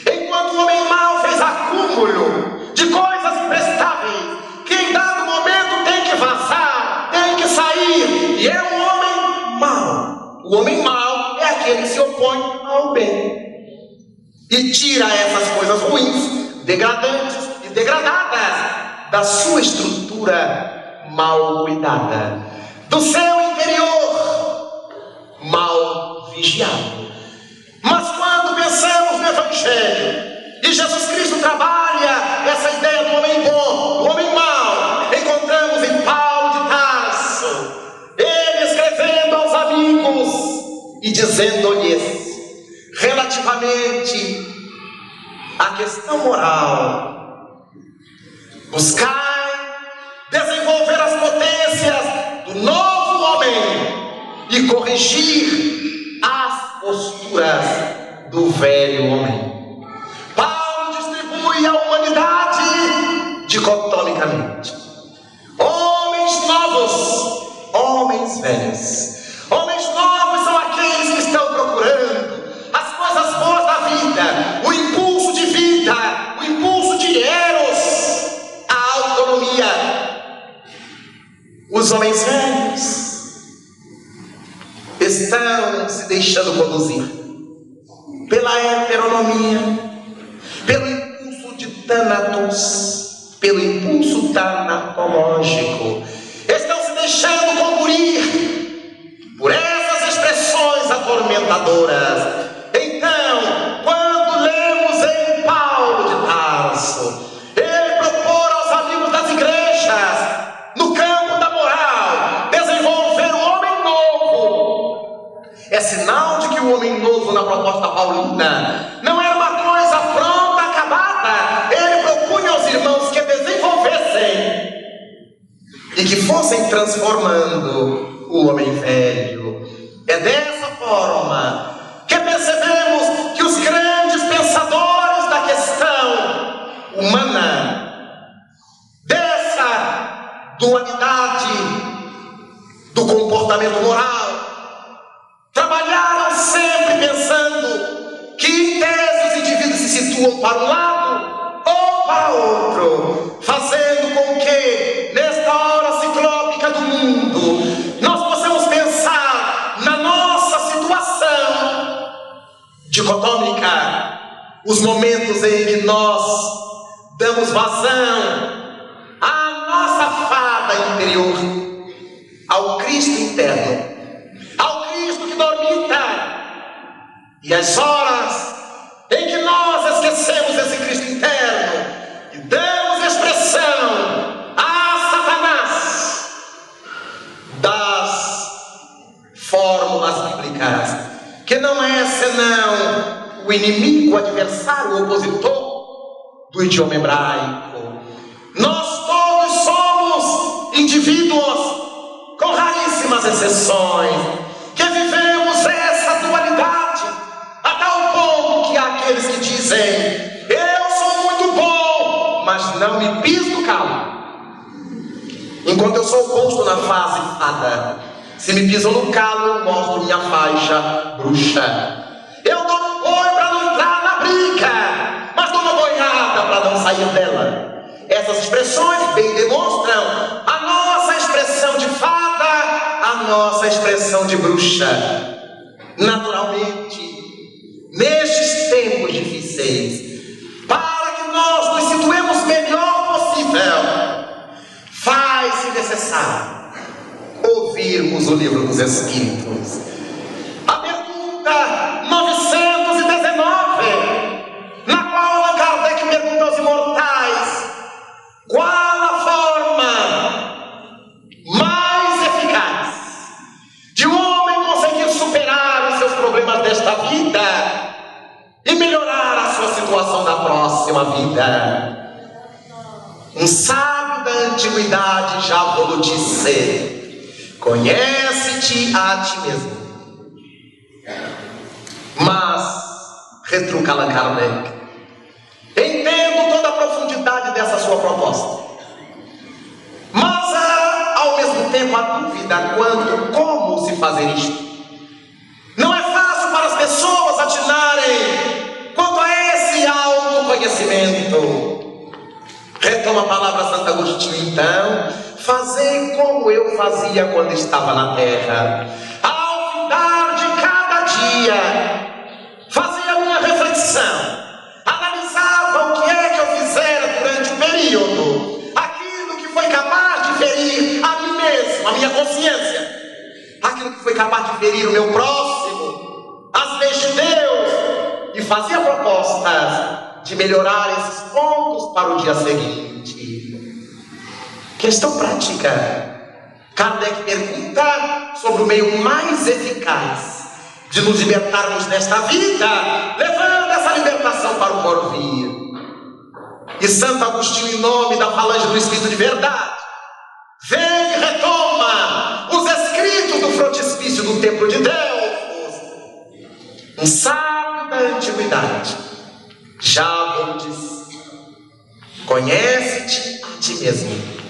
Enquanto o homem mau fez acúmulo de coisas imprestáveis, que em dado momento tem que vazar, tem que sair, e é um homem mau. O homem mau é aquele que se opõe ao bem e tira essas coisas ruins, degradantes e degradadas da sua estrutura mal cuidada, do seu interior mal vigiado. Mas quando pensamos no Evangelho e Jesus Cristo trabalha essa ideia do homem bom, do homem mau, encontramos em Paulo de Tarso, ele escrevendo aos amigos e dizendo-lhes relativamente à questão moral: buscai desenvolver as potências do novo homem e corrigir as posturas do velho homem. Paulo distribui a humanidade dicotomicamente: homens novos, homens velhos. Homens novos são aqueles que estão procurando as coisas boas da vida, o impulso de vida, o impulso de eros, a autonomia. Os homens velhos estão se deixando conduzir pela heteronomia, pelo impulso de Thanatos, pelo impulso tanatológico. Estão se deixando conduzir por essas expressões atormentadoras. Então, quando lemos em Paulo de Tarso, ele propor aos amigos das igrejas, no campo da moral, desenvolver o homem novo. É sinal de que o homem novo na proposta paulina não era uma coisa pronta, acabada. Ele propunha aos irmãos que desenvolvessem e que fossem transformando o homem velho. É dessa forma que percebemos que os grandes pensadores da questão humana, dessa dualidade do comportamento moral, trabalharam sempre pensando que em tese os indivíduos se situam para um lado ou para outro, fazendo com que nesta hora ciclópica do mundo nós possamos pensar na nossa situação dicotômica, os momentos em que nós damos vazão à nossa interior, ao Cristo interno, ao Cristo que dormita. E as horas em que nós esquecemos esse Cristo interno e damos expressão a Satanás das fórmulas bíblicas, que não é senão o inimigo, o adversário, o opositor do idioma hebraico. Nós todos somos indivíduos, com raríssimas exceções, que vivemos essa dualidade, a tal ponto que há aqueles que dizem: eu sou muito bom, mas não me piso no calo. Enquanto eu sou posto na fase fada, se me pisam no calo, eu mostro minha faixa bruxa. Eu dou um boi para não entrar na briga, mas dou uma boiada para não sair dela. Essas expressões bem demonstram a nossa expressão de fada, a nossa expressão de bruxa. Naturalmente, nestes tempos difíceis, para que nós nos situemos melhor possível, faz-se necessário ouvirmos o Livro dos Espíritos. A pergunta 919, na qual Allan Kardec pergunta aos imortais: qual a forma mais eficaz de um homem conseguir superar os seus problemas desta vida e melhorar a sua situação da próxima vida? Um sábio da antiguidade já vos disse: conhece-te a ti mesmo. Mas, retruca Allan Kardec, entendo toda a profundidade dessa sua proposta, mas há ao mesmo tempo a dúvida quanto como se fazer isto. Não é fácil para as pessoas atinarem quanto a esse autoconhecimento. Retoma a palavra Santo Agostinho então: fazer como eu fazia quando estava na terra. Ao findar de cada dia, fazia uma reflexão, analisava o que é que eu fizera durante o período, aquilo que foi capaz de ferir a mim mesmo, a minha consciência, aquilo que foi capaz de ferir o meu próximo, as leis de Deus, e fazia propostas de melhorar esses pontos para o dia seguinte. Questão prática. Kardec pergunta sobre o meio mais eficaz de nos libertarmos desta vida, levando essa libertação para o porvir. E Santo Agostinho, em nome da falange do Espírito de Verdade, vem e retoma os escritos do frontispício do Templo de Delfos. Um sábio da antiguidade já vos disse: conhece-te a ti mesmo.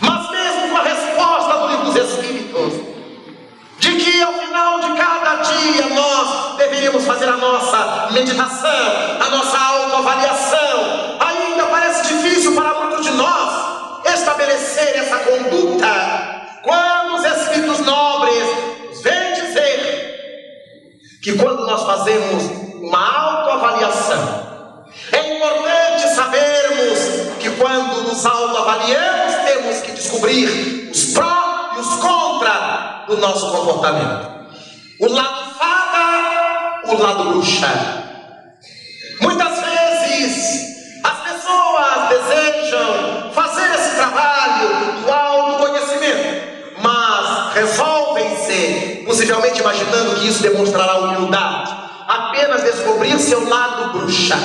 Mas mesmo com a resposta do Livro dos Espíritos, de que ao final de cada dia nós deveríamos fazer a nossa meditação, a nossa autoavaliação, ainda parece difícil para muitos de nós estabelecer essa conduta, quando os Espíritos nobres vêm dizer que quando nós fazemos uma autoavaliação, é importante sabermos que quando nos autoavaliamos, temos que descobrir os pró e os contra do nosso comportamento. O lado fada, o lado bruxa. Muitas vezes as pessoas desejam fazer esse trabalho do autoconhecimento, mas resolvem-se, possivelmente imaginando que isso demonstrará humildade, apenas descobrir seu lado bruxa,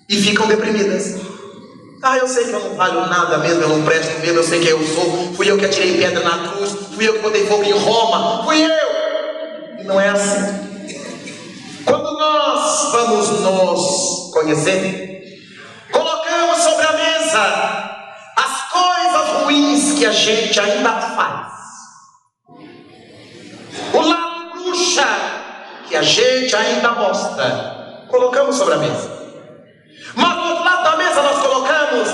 e ficam deprimidas. Eu sei que eu não valho nada mesmo, eu não presto mesmo, eu sei quem eu sou, fui eu que atirei pedra na cruz, fui eu que botei fogo em Roma, fui eu. E não é assim. Quando nós vamos nos conhecer, colocamos sobre a mesa as coisas ruins que a gente ainda faz, o lado bruxa que a gente ainda mostra, colocamos sobre a mesa. Mas do outro lado da mesa nós colocamos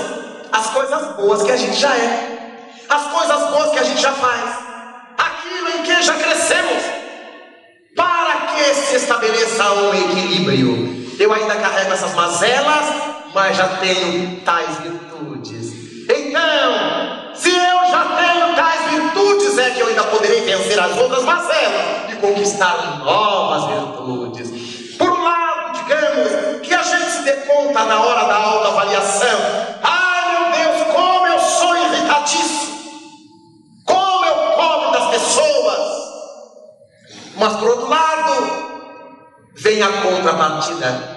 as coisas boas que a gente já é, as coisas boas que a gente já faz, aquilo em que já crescemos, para que se estabeleça um equilíbrio. Eu ainda carrego essas mazelas, mas já tenho tais virtudes. Então, se eu já tenho ainda poderei vencer as outras mazelas e conquistar novas virtudes. Por um lado, digamos, que a gente se dê conta na hora da autoavaliação: ai meu Deus, como eu sou irritadiço, como eu cobro das pessoas. Mas por outro lado, vem a contrapartida: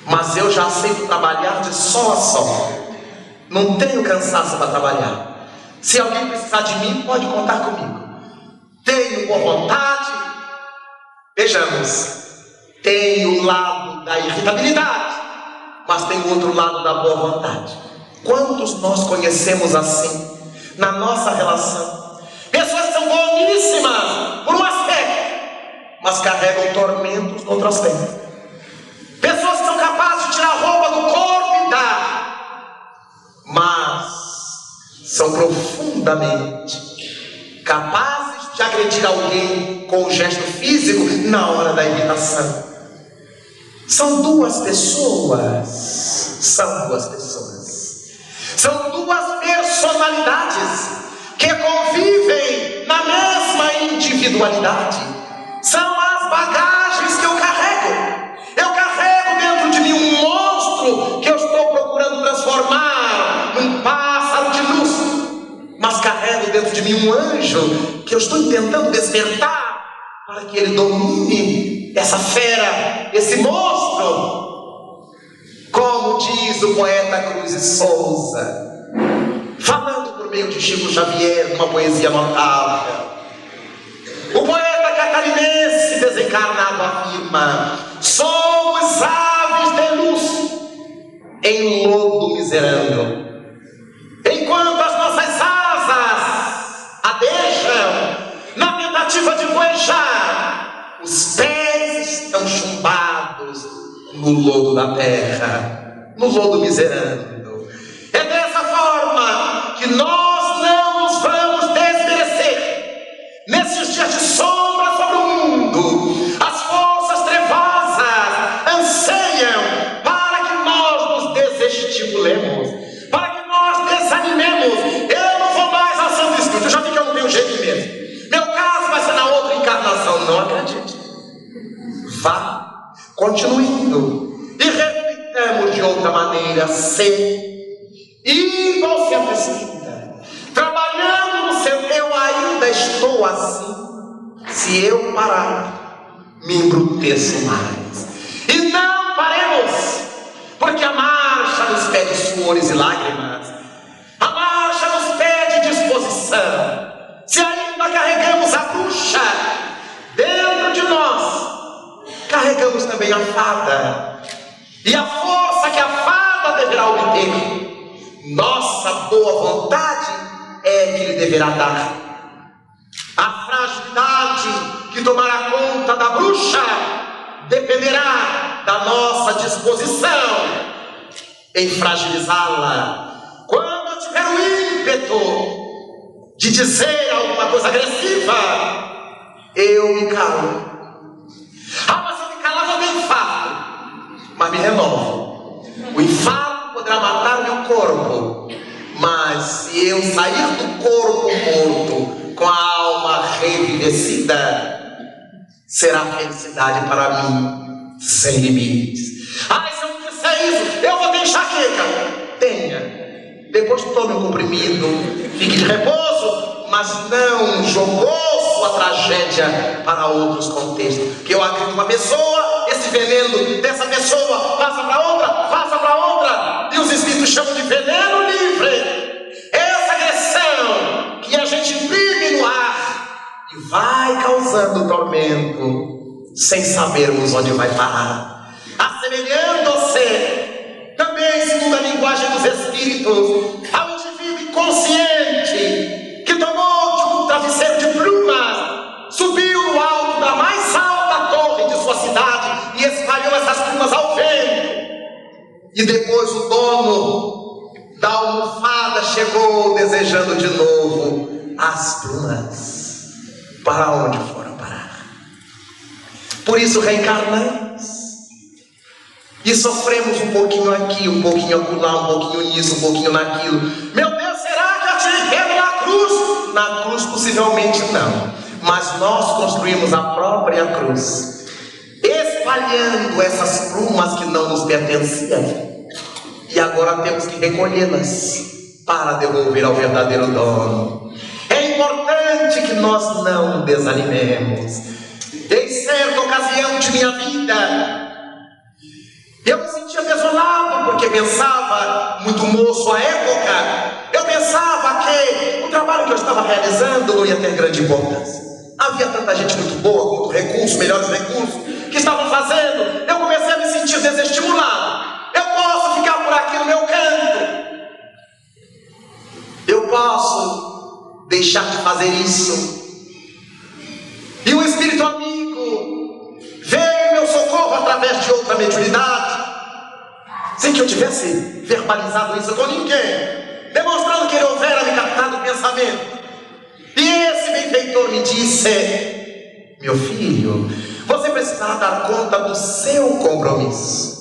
mas eu já aceito trabalhar de sol a sol, não tenho cansaço para trabalhar. Se alguém precisar de mim, pode contar comigo. Tenho boa vontade. Vejamos, tem o lado da irritabilidade, mas tem o outro lado da boa vontade. Quantos nós conhecemos assim na nossa relação? Pessoas que são boníssimas por um aspecto, mas carregam tormentos no outro aspecto. Pessoas que são capazes de tirar a roupa do corpo e dar, mas são profundamente capazes de agredir alguém com um gesto físico na hora da irritação. São duas pessoas. São duas personalidades que convivem na mesma individualidade. São as bagagens que eu carrego. Eu carrego dentro de mim um monstro que eu estou procurando transformar num pássaro de luz, mas carrego dentro de mim um anjo que eu estou tentando despertar para que ele domine essa fera, esse monstro. Como diz o poeta Cruz de Souza, falando por meio de Chico Xavier, numa poesia notável, o poeta catarinense desencarnado afirma: somos aves de luz em lodo miserando, enquanto as nossas asas adejam na tentativa de voejar, os pés estão chumbados no lodo da terra, no lodo miserando. É dessa forma que nós não nos vamos desmerecer nesses dias de sombra sobre o mundo. As forças trevosas anseiam para que nós nos desestimulemos, para que nós desanimemos. Eu não vou mais ao Santo Espírito, eu já vi que eu não tenho jeito mesmo. Meu caso vai ser na outra encarnação. Não acredite. Vá, continue indo e reflitamos de outra maneira, indo ao centro espírita, trabalhando no centro. Eu ainda estou assim. Se eu parar, me embruteço mais. E não paremos, porque a marcha nos pede suores e lágrimas, a marcha nos pede disposição. Se ainda carregamos a bruxa dentro de nós, carregamos também a fada, e a força que a fada deverá obter, nossa boa vontade é que lhe deverá dar. A fragilidade que tomará conta da bruxa dependerá da nossa disposição em fragilizá-la. Quando eu tiver o ímpeto de dizer alguma coisa agressiva, eu me calo. Mas se eu me calar, eu tenho infarto, mas me renovo. O infarto poderá matar meu corpo, mas se eu sair do corpo morto com a alma revivecida, será felicidade para mim sem limites. Se eu não disser isso, eu vou ter enxaqueca. Tenha. Depois tome um comprimido, fique de repouso, mas não jogou sua tragédia para outros contextos. Que eu acredito uma pessoa, esse veneno dessa pessoa passa para outra, e os espíritos chamam de veneno livre. Essa agressão que a gente imprime no ar e vai causando tormento sem sabermos onde vai parar, assemelhando-se também, segundo a linguagem dos espíritos, ao indivíduo inconsciente que tomou de um travesseiro de plumas, subiu no alto da mais alta torre de sua cidade e espalhou essas plumas ao vento, e depois o dono da almofada chegou desejando de novo as plumas para onde foram parar. Por isso reencarnamos e sofremos um pouquinho aqui, um pouquinho acolá, um pouquinho nisso, um pouquinho naquilo. Meu Deus, será que eu tirei pedra na cruz? Na cruz possivelmente Possivelmente não, mas nós construímos a própria cruz, espalhando essas plumas que não nos pertenciam, e agora temos que recolhê-las para devolver ao verdadeiro dono. É importante que nós não desanimemos. Em certa ocasião de minha vida, eu me sentia desolado, porque pensava, muito moço à época, eu pensava que o trabalho que eu estava realizando não ia ter grande importância. Havia tanta gente muito boa, com muito recurso, melhores recursos, que estavam fazendo. Eu comecei a me sentir desestimulado. Eu posso ficar por aqui no meu canto, eu posso deixar de fazer isso. E o Espírito amigo veio em meu socorro através de outra mediunidade, sem que eu tivesse verbalizado isso com ninguém, demonstrando que ele houvera me captado o pensamento. E esse benfeitor me disse: meu filho, você precisará dar conta do seu compromisso.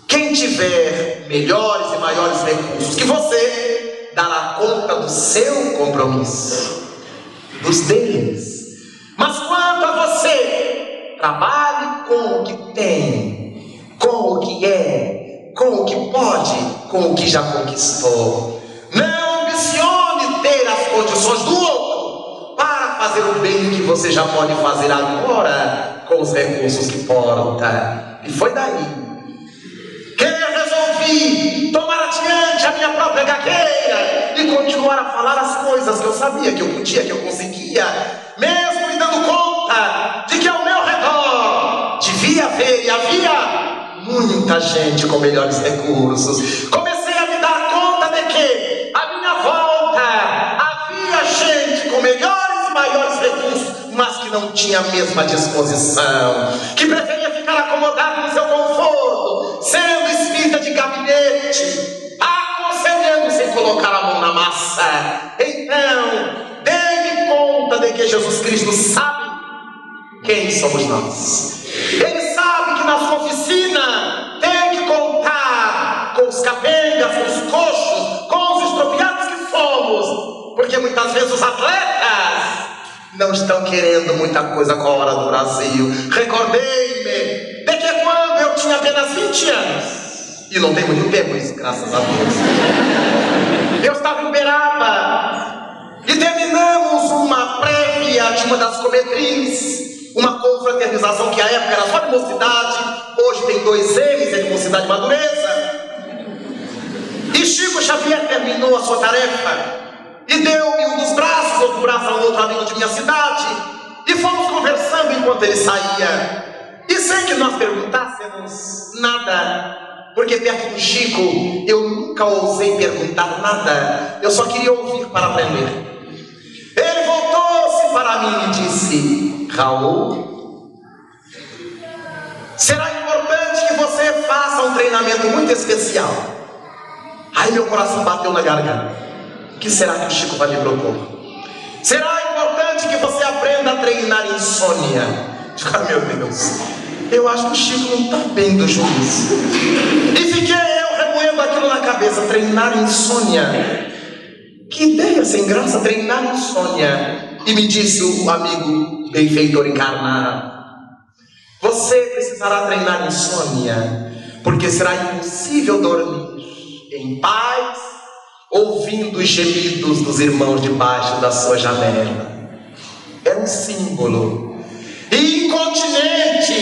Quem tiver melhores e maiores recursos que você, dará conta do seu compromisso, dos deles. Mas quanto a você, trabalhe com o que tem, com o que é, com o que pode, com o que já conquistou. Não ambicione ter as condições do outro para fazer o bem que você já pode fazer agora com os recursos que porta. E foi daí que eu resolvi tomar adiante a minha própria gagueira e continuar a falar as coisas que eu sabia que eu podia, que eu conseguia, mesmo me dando conta de que ao meu redor devia haver e havia muita gente com melhores recursos. Comecei a me dar conta de que à minha volta havia gente com melhores e maiores recursos, mas que não tinha a mesma disposição, que preferia ficar acomodado no seu conforto, sendo espírita de gabinete, aconselhando sem colocar a mão na massa. Então, dê-me conta de que Jesus Cristo sabe quem somos nós. Ele sabe que na sua oficina tem que contar com os capengas, com os coxos, com os estropiados que somos, porque muitas vezes os atletas não estão querendo muita coisa com a hora do Brasil. Recordei-me de que quando eu tinha apenas 20 anos, e não tem muito tempo isso, graças a Deus, eu estava em Uberaba e terminamos uma prévia de uma das cometriz, uma confraternização que à época era só de mocidade, hoje tem 2 M's, é de mocidade e madureza. E Chico Xavier terminou a sua tarefa e deu-me um dos braços, outro braço a um outro amigo de minha cidade, e fomos conversando enquanto ele saía. E sem que nós perguntássemos nada, porque perto do Chico eu nunca ousei perguntar nada, eu só queria ouvir para aprender. Ele voltou-se para mim e disse: Raul, será importante que você faça um treinamento muito especial. Aí meu coração bateu na garganta. O que será que o Chico vai me propor? Será importante que você aprenda a treinar insônia. Ah, meu Deus, eu acho que o Chico não está bem do juízo. E fiquei eu remoendo aquilo na cabeça. Treinar insônia, que ideia sem graça, treinar insônia. E me disse o amigo benfeitor encarnado: você precisará treinar insônia, porque será impossível dormir em paz ouvindo os gemidos dos irmãos debaixo da sua janela. É um símbolo. E incontinente,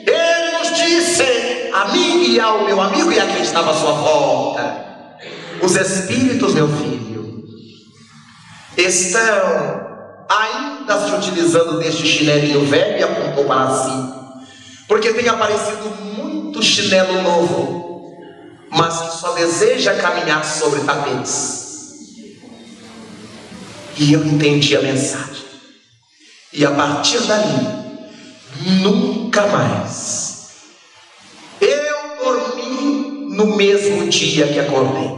ele nos disse, a mim e ao meu amigo e a quem estava à sua volta: os espíritos, meu filho, estão ainda se utilizando deste chinelinho velho, e apontou para si, porque tem aparecido muito chinelo novo, mas que só deseja caminhar sobre tapetes. E eu entendi a mensagem, e a partir dali nunca mais eu dormi no mesmo dia que acordei.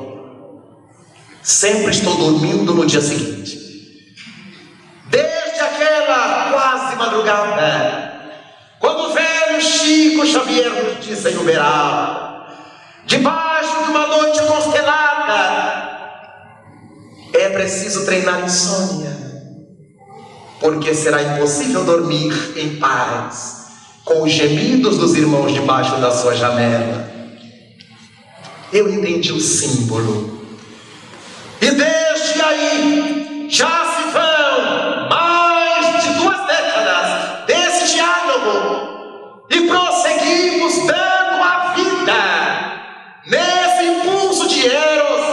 Sempre estou dormindo no dia seguinte. Desde aquela quase madrugada, quando o velho Chico Xavier nos disse em Uberaba, debaixo de uma noite constelada, é preciso treinar insônia. porque será impossível dormir em paz com os gemidos dos irmãos debaixo da sua janela. Eu entendi o símbolo. E desde aí já se vão mais de 2 décadas desse diálogo e prosseguimos dando a vida nesse impulso de Eros,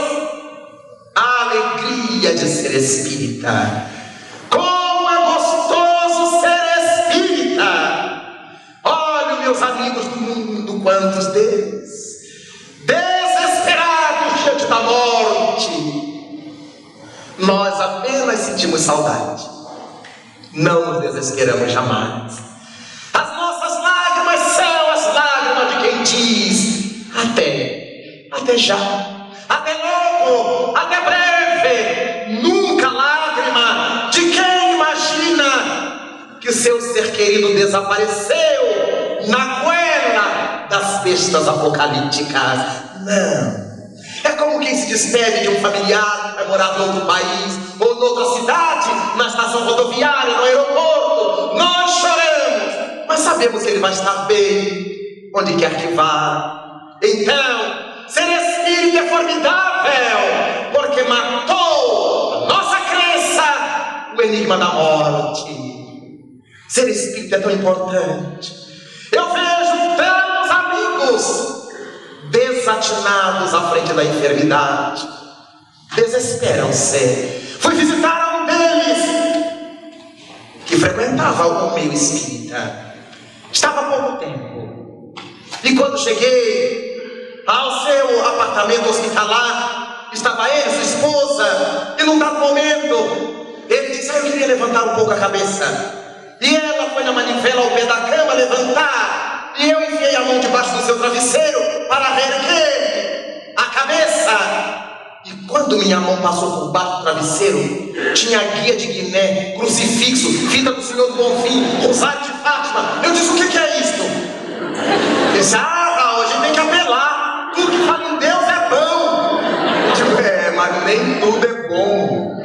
a alegria de ser espírita. Como é gostoso ser espírita! Olha, meus amigos do mundo, quantos deles, desesperados diante da morte, nós apenas sentimos saudade, não nos desesperamos jamais. As nossas lágrimas são as lágrimas de quem diz: até já, até logo, até breve. Nunca lágrima de quem imagina que seu ser querido desapareceu na goela das bestas apocalípticas. Não. É como quem se despede de um familiar que vai morar em outro país ou em outra cidade, na estação rodoviária, no aeroporto. Nós choramos, mas sabemos que ele vai estar bem, onde quer que vá. Então, ser espírita é formidável, porque matou a nossa crença, o enigma da morte. Ser espírita é tão importante. Eu vejo tantos amigos desatinados à frente da enfermidade, desesperam-se. Fui visitar um deles que frequentava o meio espírita. Estava há pouco tempo, e quando cheguei ao seu apartamento hospitalar, estava ele, sua esposa, e num dado momento ele disse: eu queria levantar um pouco a cabeça. E ela foi na manivela ao pé da cama levantar, e eu enfiei a mão debaixo do seu travesseiro para reerguer a cabeça. E quando minha mão passou por baixo do travesseiro, tinha a guia de Guiné, crucifixo, fita do Senhor do Bonfim, rosário de Fátima. Eu disse: o que é isto? Ele disse: Raul, a gente tem que apelar. Tudo que fala em Deus é bom. Eu digo: mas nem tudo é bom.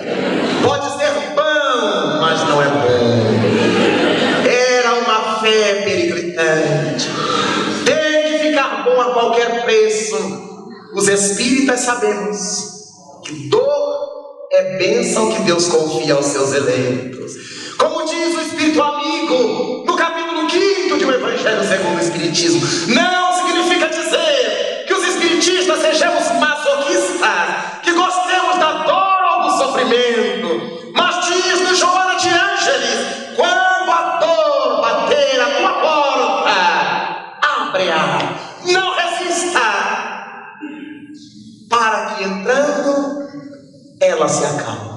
Pode ser bom, mas não é bom. Era uma fé periclitante. Tem que ficar bom a qualquer preço. Os espíritas sabemos que dor é bênção que Deus confia aos seus eleitos. Como diz o Espírito Amigo no capítulo 5º de O Evangelho segundo o Espiritismo, não significa dizer que os espiritistas sejamos masoquistas, que gostemos da dor ou do sofrimento, mas diz-nos Joana de Ângeles: quando a dor bater a tua porta, abre-a, não resista, para que entrando ela se acalme.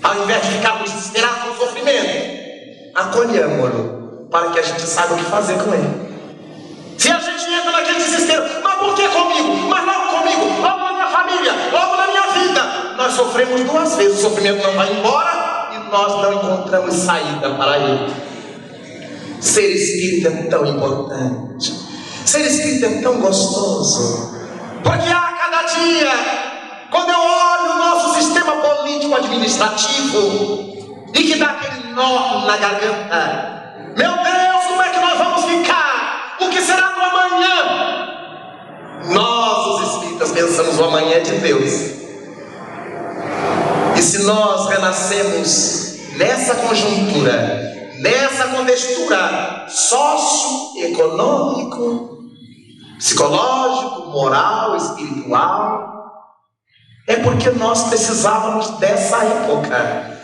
Ao invés de ficarmos desesperados com o sofrimento, acolhamos-lo para que a gente saiba o que fazer com ele. Se a gente entra naquele desespero: mas por que comigo? Mas logo comigo, logo na minha família, logo na minha vida, nós sofremos 2 vezes. O sofrimento não vai embora e nós não encontramos saída para ele. Ser espírita é tão importante. Ser espírita é tão gostoso. Porque a cada dia, quando eu olho o nosso sistema político-administrativo e que dá aquele nó na garganta, meu Deus, como é que nós vamos ficar? O que será do amanhã? Nós, os espíritas, pensamos: o amanhã é de Deus. E se nós renascemos nessa conjuntura, nessa contextura socioeconômico, psicológico, moral, espiritual, é porque nós precisávamos dessa época.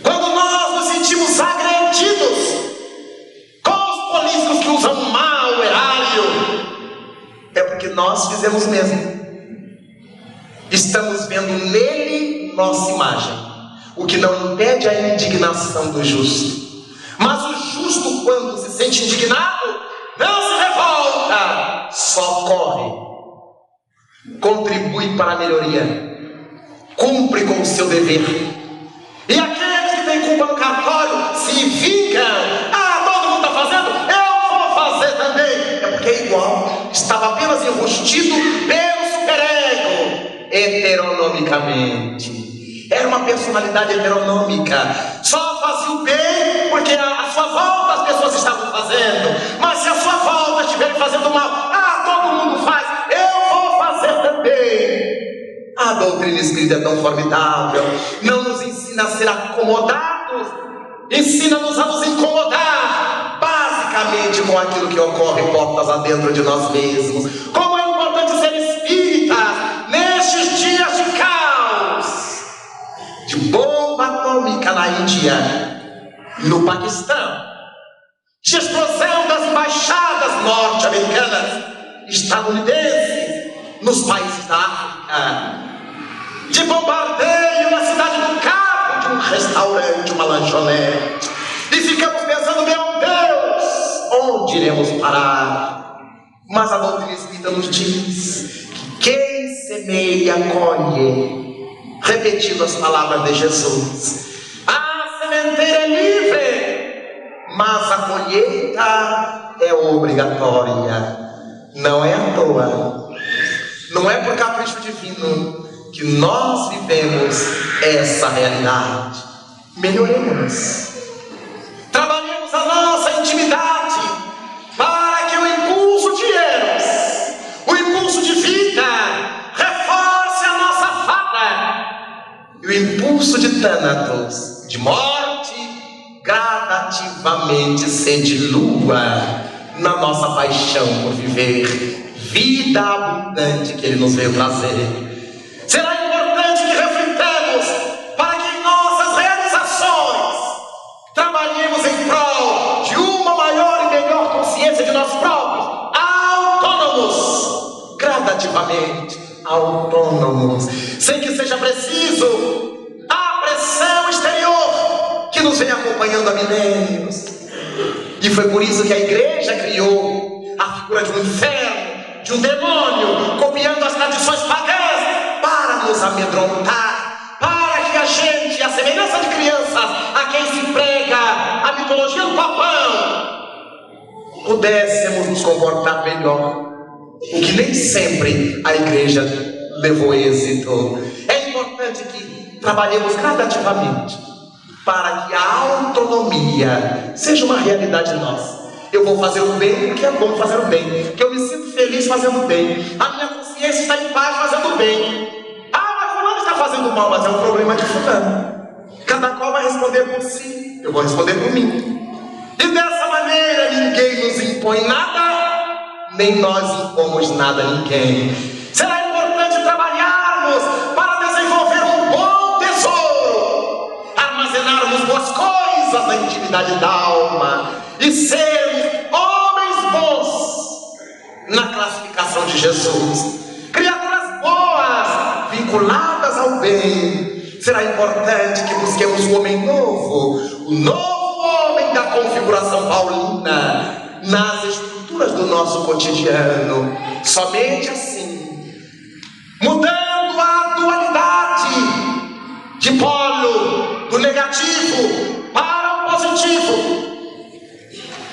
Quando nós nos sentimos agredidos com os políticos que usam mal o erário, é porque nós fizemos mesmo. Estamos vendo nele nossa imagem, o que não impede a indignação do justo. Mas o justo, quando se sente indignado, não se revolta, só corre, contribui para a melhoria, cumpre com o seu dever. E aqueles que têm culpa no cartório se vingam: todo mundo está fazendo, eu vou fazer também. É porque é igual, estava apenas enrustido pelo superego, heteronomicamente. É era uma personalidade heteronômica. Só fazia o bem porque a sua volta as pessoas estavam fazendo. Mas se a sua volta estiver fazendo mal, todo mundo faz, eu vou fazer também. A doutrina espírita é tão formidável. Não nos ensina a ser acomodados, ensina-nos a nos incomodar, basicamente com aquilo que ocorre portas adentro de nós mesmos. Como é importante ser espírita nestes dias de caos, de bomba atômica na Índia, no Paquistão, de explosão das embaixadas norte-americanas, estadunidenses, nos países da África, de bombardeio na cidade do Cabo, de um restaurante, uma lanchonete, e ficamos pensando, meu Deus, onde iremos parar? Mas a doutrina espírita nos diz que quem semeia colhe, repetindo as palavras de Jesus. A sementeira é livre, mas a colheita é obrigatória. Não é à toa, não é por capricho divino que nós vivemos essa realidade. Melhoremos, trabalhemos a nossa intimidade para que o impulso de Eros, o impulso de vida, reforce a nossa fada, e o impulso de Thanatos, de morte, gradativamente se dilua na nossa paixão por viver vida abundante que Ele nos veio trazer. Será importante que reflitamos para que em nossas realizações trabalhemos em prol de uma maior e melhor consciência de nós próprios, autônomos, gradativamente autônomos, sem que seja preciso a pressão exterior que nos vem acompanhando há milênios. E foi por isso que a igreja criou a figura de um inferno, de um demônio, copiando as tradições pagãs, para nos amedrontar, para que a gente, a semelhança de crianças a quem se prega a mitologia do papão, pudéssemos nos comportar melhor, o que nem sempre a igreja levou êxito. É importante que trabalhemos gradativamente para que a autonomia seja uma realidade nossa. Eu vou fazer o bem porque é bom fazer o bem, porque eu me sinto feliz fazendo o bem, a minha consciência está em paz fazendo o bem. Mas fulano está fazendo mal, mas é um problema de fulano. Cada qual vai responder por si, eu vou responder por mim. E dessa maneira ninguém nos impõe nada, nem nós impomos nada a ninguém. Será importante trabalharmos para desenvolver um bom tesouro, armazenarmos boas coisas na intimidade da alma e sermos homens bons na classificação de Jesus, criaturas boas vinculadas ao bem. Será importante que busquemos o homem novo, o novo homem da configuração paulina nas estruturas do nosso cotidiano. Somente assim, mudando a dualidade de polo do negativo para o positivo,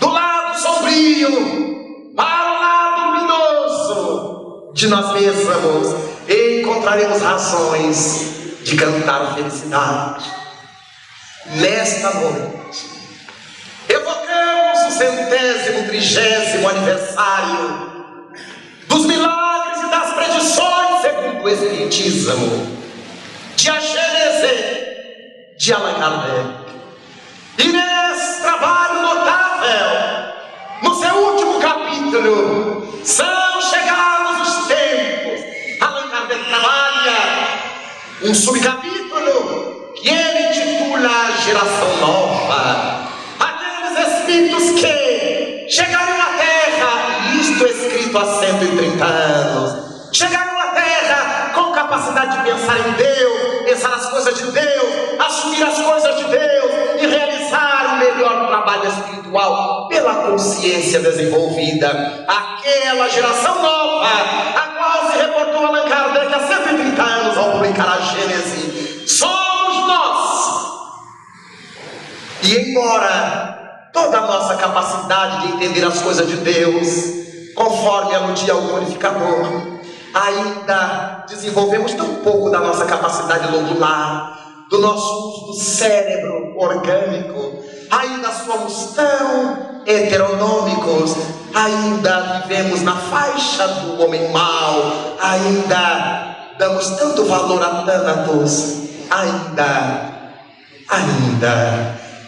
do lado sombrio para o lado luminoso de nós mesmos, encontraremos razões de cantar felicidade. Nesta noite, evocamos o 130º aniversário dos milagres e das predições segundo o Espiritismo, de a Gênese de Allan Kardec. E nesse trabalho notável, no seu último capítulo, são chegados os tempos. Allan Kardec trabalha um subcapítulo que ele intitula Geração Nova. Aqueles espíritos que chegaram à Terra, e isto é escrito há 130 anos, chegaram à Terra com capacidade de pensar em Deus, pensar as coisas de Deus, assumir as coisas de Deus e realizar o melhor trabalho espiritual pela consciência desenvolvida. Aquela geração nova, a qual se reportou Allan Kardec há 130 anos ao publicar a Gênese, somos nós. E embora toda a nossa capacidade de entender as coisas de Deus, conforme aludia ao Glorificador, ainda desenvolvemos tão pouco da nossa capacidade lobular do nosso uso do cérebro orgânico, ainda somos tão heteronômicos, ainda vivemos na faixa do homem mau, ainda damos tanto valor a Thanatos, ainda,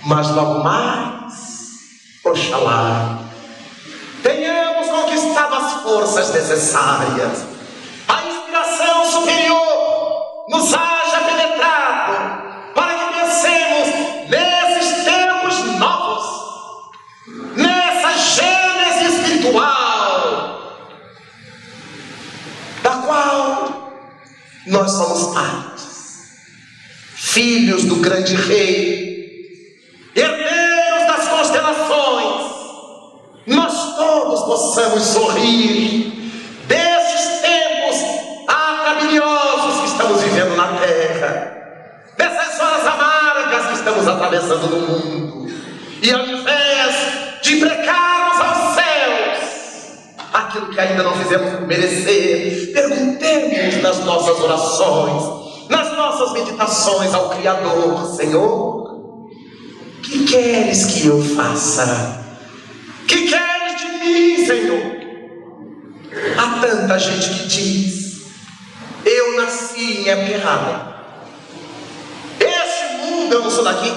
mas logo mais, oxalá, tenhamos conquistado as forças necessárias, a inspiração superior nos haja penetrado, para que pensemos nesses tempos novos, nessa gênese espiritual, da qual nós somos partes, filhos do grande rei, herdeiros das constelações. Nós todos possamos sorrir destes tempos atrabiliosos que estamos vivendo na terra, dessas horas amargas que estamos atravessando no mundo, e ao invés de imprecarmos aos céus aquilo que ainda não fizemos por merecer, perguntemos nas nossas orações, nas nossas meditações ao Criador: Senhor, que queres que eu faça? Que queres de mim, Senhor? Há tanta gente que diz: eu nasci em época errada, este mundo eu não sou daqui,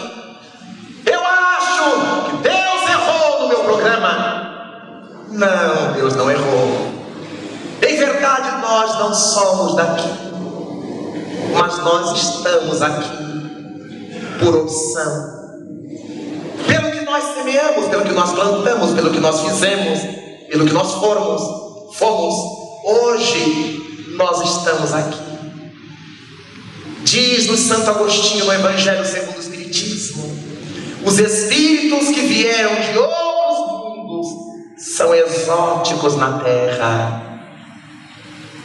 eu acho que Deus errou no meu programa. Não, Deus não errou. Em verdade nós não somos daqui, mas nós estamos aqui por opção, pelo que nós semeamos, pelo que nós plantamos, pelo que nós fizemos, pelo que nós fomos. Hoje nós estamos aqui. Diz-nos Santo Agostinho no Evangelho segundo o Espiritismo: os espíritos que vieram de outros mundos são exóticos na terra.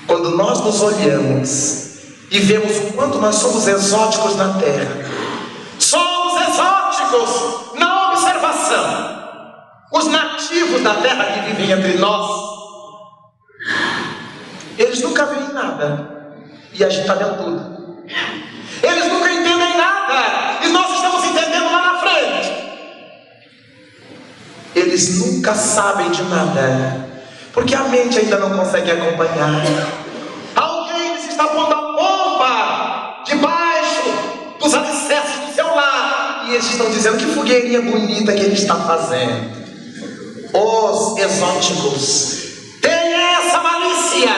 Quando nós nos olhamos e vemos o quanto nós somos exóticos na terra, somos exóticos na observação. Os nativos da terra que vivem entre nós, eles nunca veem nada e a gente está vendo tudo. Eles nunca entendem nada e nós estamos entendendo lá na frente. Eles nunca sabem de nada, porque a mente ainda não consegue acompanhar. Alguém lhes está pondo a bomba debaixo dos alicerces do seu lar, e eles estão dizendo: que fogueirinha bonita que ele está fazendo. Os exóticos têm essa malícia,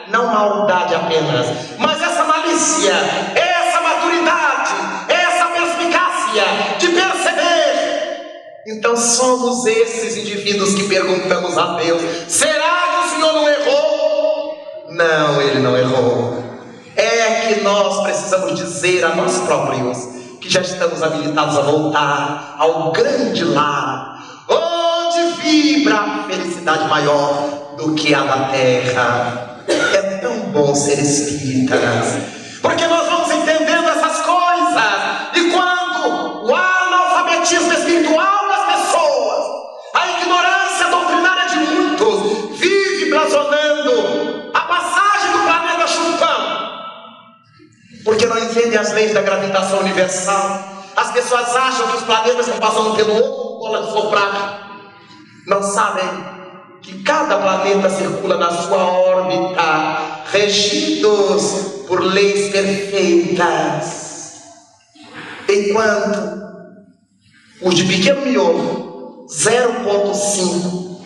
não maldade apenas, mas essa malícia, essa maturidade, essa perspicácia de perceber. Então somos esses indivíduos que perguntamos a Deus: será que o Senhor não errou? Não, Ele não errou. É que nós precisamos dizer a nós próprios que já estamos habilitados a voltar ao grande lar, onde vibra a felicidade maior do que a da terra. É tão bom ser espíritas, porque nós vamos entendendo essas coisas, e quando o analfabetismo espiritual das pessoas, a ignorância doutrinária de muitos, vive blasonando a passagem do planeta chupão, porque não entendem as leis da gravitação universal, as pessoas acham que os planetas estão passando pelo outro bola de soprar. Não sabem que cada planeta circula na sua órbita, regidos por leis perfeitas, enquanto os de pequeno miolo, 0,5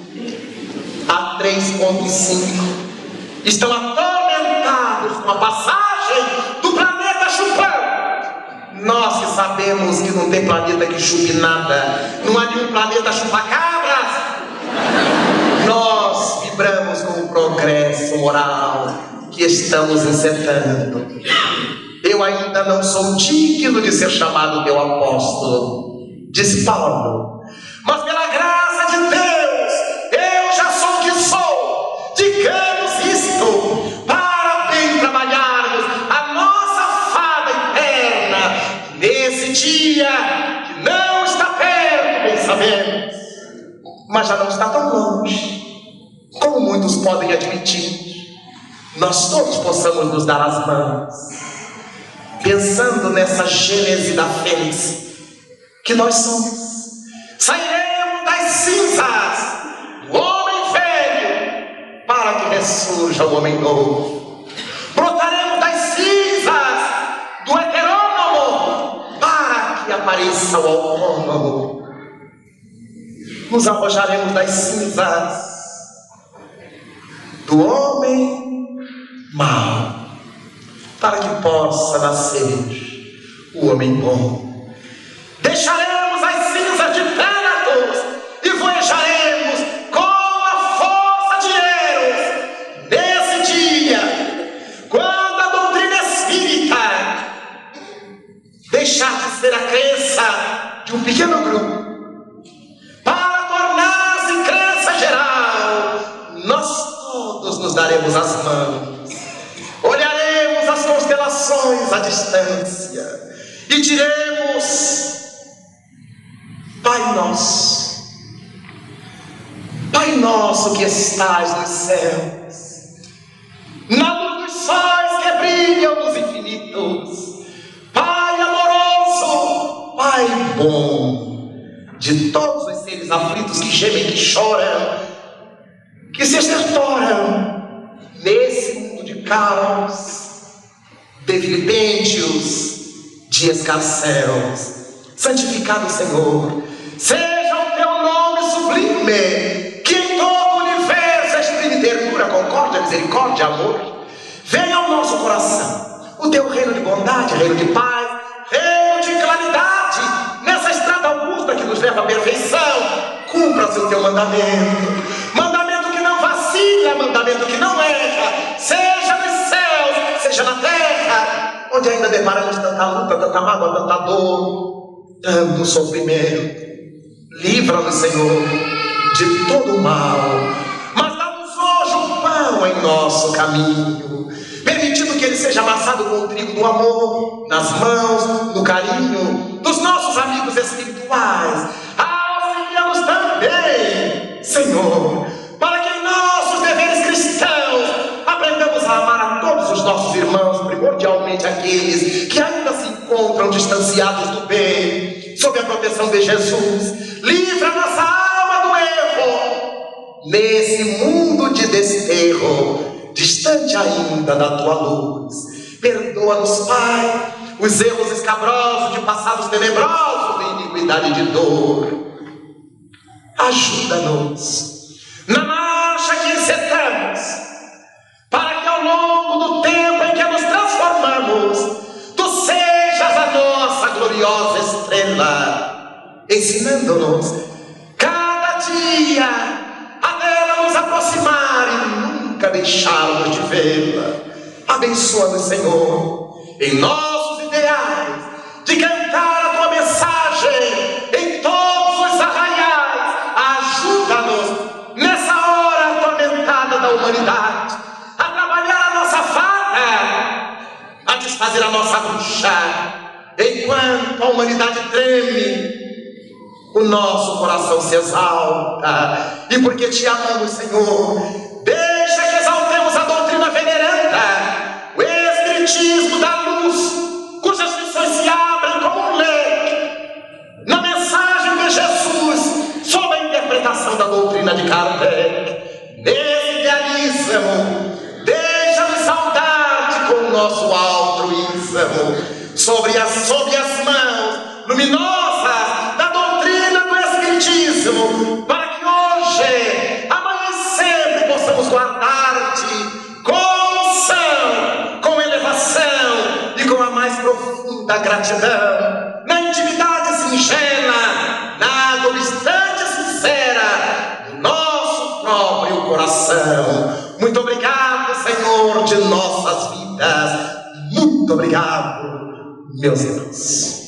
a 3,5, estão atormentados com a passagem do planeta chupão. Nós que sabemos que não tem planeta que chupe nada, não há nenhum planeta chupa-cabras, nós vibramos com o progresso moral que estamos encetando. Eu ainda não sou digno de ser chamado teu apóstolo, disse Paulo, mas pela graça de Deus eu já sou o que sou. Digamos isto para bem trabalharmos a nossa fada eterna nesse dia que não está perto, bem sabemos, mas já não está tão longe como muitos podem admitir. Nós todos possamos nos dar as mãos pensando nessa gênese da fênix que nós somos. Sairemos das cinzas do homem velho para que ressurja o homem novo. Brotaremos das cinzas do heterônomo para que apareça o autônomo. Nos arrojaremos das cinzas do homem mau para que possa nascer o homem bom. Deixaremos as cinzas de Thanatos e voyajaremos com a força de Eros. Nesse dia, quando a doutrina espírita deixar de ser a crença de um pequeno grupo para tornar-se crença geral, nós todos nos daremos as mãos, olharemos as constelações à distância e diremos: Pai nosso que estás nos céus, na luz dos sóis que brilham nos infinitos, Pai amoroso, Pai bom, de todos os seres aflitos que gemem, que choram, que se estertoram nesse mundo de caos, de vilipêndios, de escarcéus, santificado Senhor, seja o teu nome sublime, que em todo o universo exprime ternura, concórdia, misericórdia, amor. Venha ao nosso coração o teu reino de bondade, reino de paz, reino de claridade, nessa estrada augusta que nos leva à perfeição. Cumpra-se o teu mandamento, mandamento que não vacila, mandamento que não erra, seja nos céus, seja na terra, onde ainda deparamos tanta luta, tanta mágoa, tanta dor, tanto sofrimento. Livra-nos, Senhor, de todo o mal, mas dá-nos hoje o pão em nosso caminho, permitindo que ele seja amassado com o trigo do amor, nas mãos, no carinho dos nossos amigos espirituais. Auxilia-nos também, Senhor, para que em nossos deveres cristãos aprendamos a amar a todos os nossos irmãos, primordialmente aqueles que ainda se encontram distanciados do bem, sob a proteção de Jesus. Livra nossa alma do erro, nesse mundo de desterro, distante ainda da tua luz. Perdoa-nos, Pai, os erros escabrosos de passados tenebrosos de iniquidade e de dor. Ajuda-nos na marcha que encetamos, para que ao longo do tempo em que nos transformamos, tu sejas a nossa gloriosa estrela, ensinando-nos cada dia a dela nos aproximar e nunca deixarmos de vê-la. Abençoa-nos, Senhor, em nossos ideais de cantar a tua mensagem em todos os arraiais. Ajuda-nos nessa hora atormentada da humanidade a trabalhar a nossa fada, a desfazer a nossa bruxa. Enquanto a humanidade treme, o nosso coração se exalta, e porque te amamos, Senhor, deixa que exaltemos a doutrina veneranda, o espiritismo da luz, cujas lições se abrem como um leque na mensagem de Jesus, sob a interpretação da doutrina de Kardec. Nesse idealismo, deixa-nos saudar-te com o nosso altruísmo, sobre as mãos luminosas da doutrina do Espiritismo, para que hoje, amanhã e sempre possamos guardar-te com unção, com elevação e com a mais profunda gratidão, na intimidade singela, na obstante sincera do nosso próprio coração. Muito obrigado, Senhor, de nossas vidas. Muito obrigado, meus irmãos.